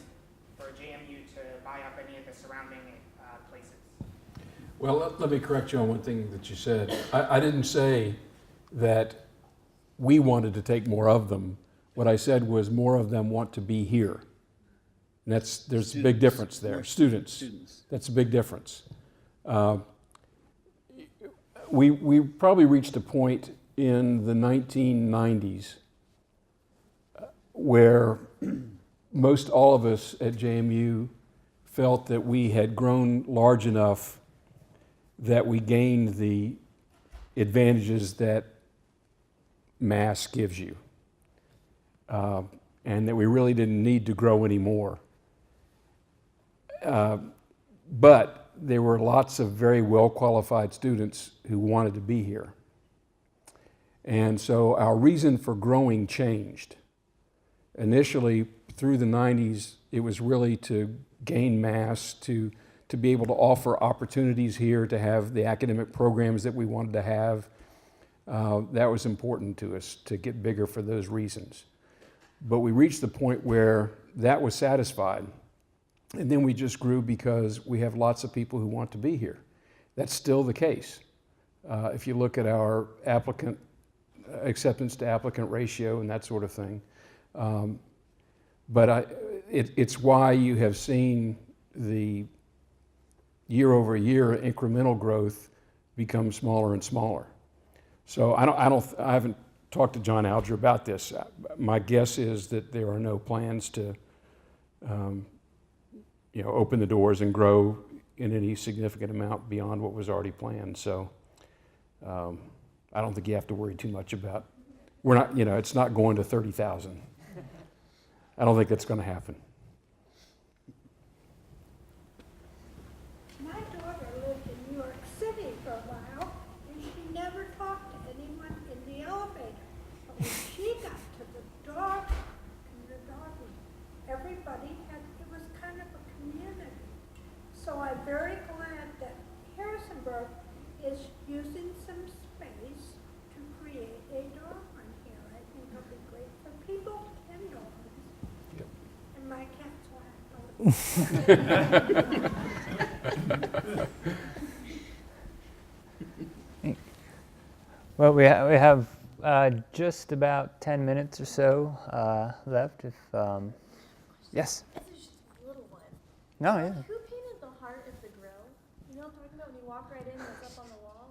for JMU to buy up any of the surrounding places? Well, let me correct you on one thing that you said. I didn't say that we wanted to take more of them. What I said was more of them want to be here. And there's a big difference there. Students. That's a big difference. We probably reached a point in the 1990s where most all of us at JMU felt that we had grown large enough that we gained the advantages that mass gives you. and that we really didn't need to grow anymore. But there were lots of very well-qualified students who wanted to be here. And so our reason for growing changed. Initially, through the 90s, it was really to gain mass, to be able to offer opportunities here, to have the academic programs that we wanted to have. That was important to us, to get bigger for those reasons. But we reached the point where that was satisfied. And then we just grew because we have lots of people who want to be here. That's still the case. If you look at our acceptance to applicant ratio and that sort of thing. But it's why you have seen the year-over-year incremental growth become smaller and smaller. So I haven't talked to John Alger about this. My guess is that there are no plans to open the doors and grow in any significant amount beyond what was already planned. So I don't think you have to worry too much about, it's not going to 30,000. I don't think that's going to happen. My daughter lived in New York City for a while, and she never talked to anyone in the elevator. But when she got to the dog room, everybody it was kind of a community. So I'm very glad that Harrisonburg is using some space to create a dog run here. I think it'll be great for people and dogs. Yep. And my cats will have Well, we have just about 10 minutes or so left. If yes. This is just a little one. No, yeah. Who painted the heart of the grill? You know what I'm talking about when you walk right in and it's up on the wall?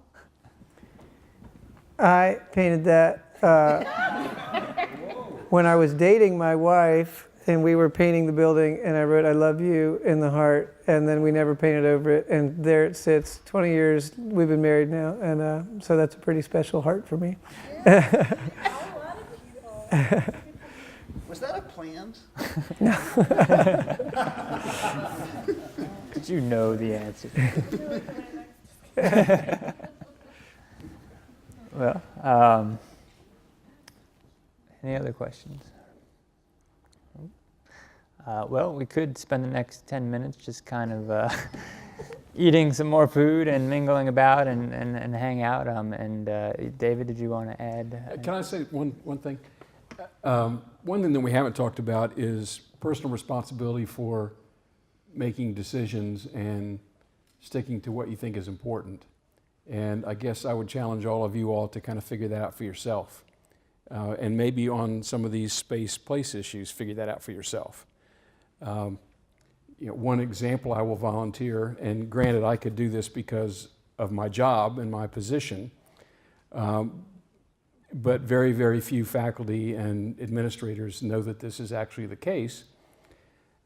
I painted that when I was dating my wife, and we were painting the building, and I wrote "I love you" in the heart, and then we never painted over it, and there it sits. 20 years we've been married now, and so that's a pretty special heart for me. Yeah. A lot of people. Was that a plan? Did you know the answer? Well, any other questions? Well, we could spend the next 10 minutes just kind of eating some more food and mingling about and hang out. And David, did you want to add? Can I say one thing? One thing that we haven't talked about is personal responsibility for making decisions and sticking to what you think is important. And I guess I would challenge all of you all to kind of figure that out for yourself. And maybe on some of these space-place issues, figure that out for yourself. One example I will volunteer, and granted I could do this because of my job and my position, but very, very few faculty and administrators know that this is actually the case.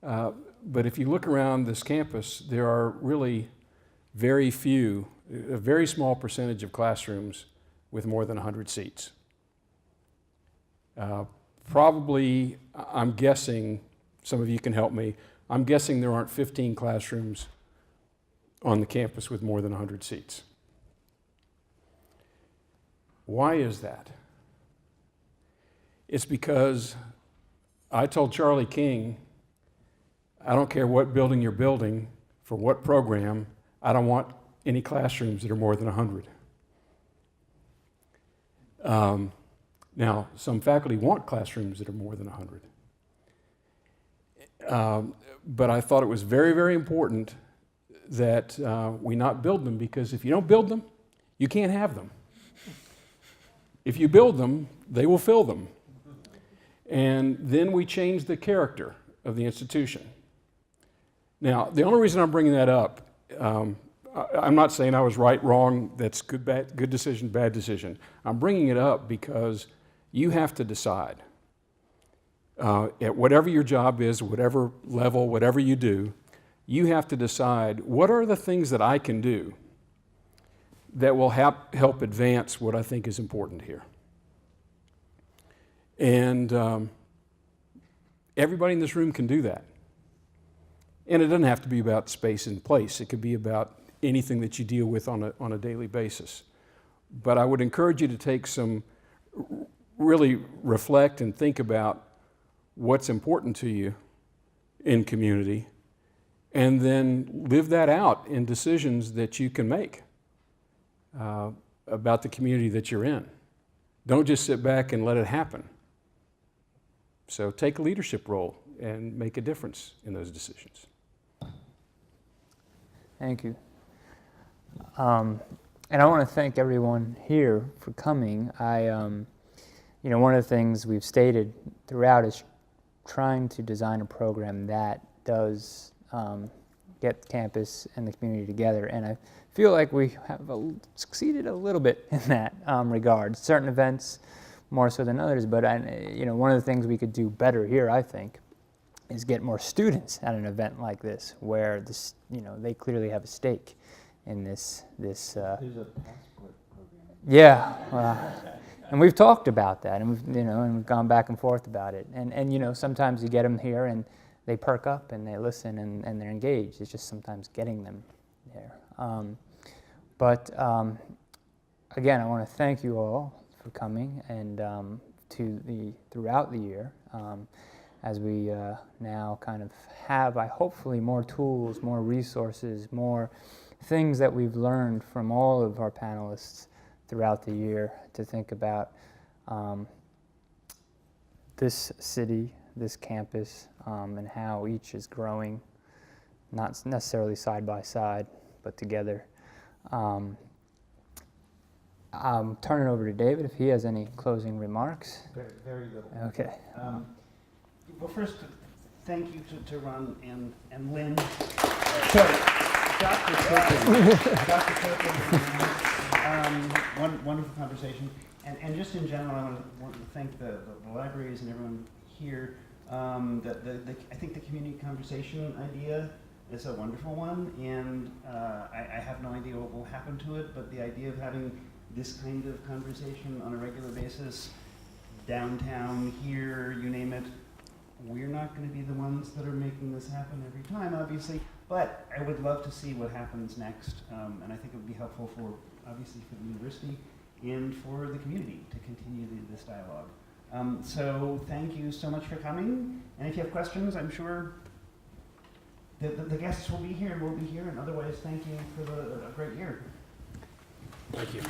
But if you look around this campus, there are really very few, a very small percentage of classrooms with more than 100 seats. Probably, I'm guessing, some of you can help me, I'm guessing there aren't 15 classrooms on the campus with more than 100 seats. Why is that? It's because I told Charlie King, I don't care what building you're building, for what program, I don't want any classrooms that are more than 100. Now, some faculty want classrooms that are more than 100. But I thought it was very, very important that we not build them, because if you don't build them, you can't have them. If you build them, they will fill them. And then we change the character of the institution. Now, the only reason I'm bringing that up, I'm not saying I was right, wrong, that's good, bad, good decision, bad decision. I'm bringing it up because you have to decide. At whatever your job is, whatever level, whatever you do, you have to decide what are the things that I can do that will help advance what I think is important here. And Everybody in this room can do that. And it doesn't have to be about space and place. It could be about anything that you deal with on a daily basis. But I would encourage you to take some, really reflect and think about what's important to you in community, and then live that out in decisions that you can make about the community that you're in. Don't just sit back and let it happen. So take a leadership role and make a difference in those decisions. Thank you. And I want to thank everyone here for coming. One of the things we've stated throughout is trying to design a program that does get campus and the community together. And I feel like we have succeeded a little bit in that regard. Certain events more so than others, but one of the things we could do better here, I think, is get more students at an event like this, where they clearly have a stake in this. There's a passport program. Yeah, and we've talked about that, and we've gone back and forth about it. And sometimes you get them here, and they perk up and they listen and they're engaged. It's just sometimes getting them there. Again, I want to thank you all for coming and throughout the year. As we now kind of have, hopefully, more tools, more resources, more things that we've learned from all of our panelists throughout the year to think about this city, this campus, and how each is growing, not necessarily side by side, but together. I'm turning it over to David if he has any closing remarks. Very little. Okay. Well, first, thank you to Ron and Lynn. Sorry, Dr. Copeland. Wonderful conversation. And just in general, I want to thank the libraries and everyone here. I think the community conversation idea is a wonderful one, and I have no idea what will happen to it, but the idea of having this kind of conversation on a regular basis, downtown, here, you name it, we're not going to be the ones that are making this happen every time, obviously, but I would love to see what happens next, and I think it would be helpful obviously for the university and for the community to continue this dialogue. So thank you so much for coming, and if you have questions, I'm sure the guests will be here and we'll be here, and otherwise thank you for a great year. Thank you.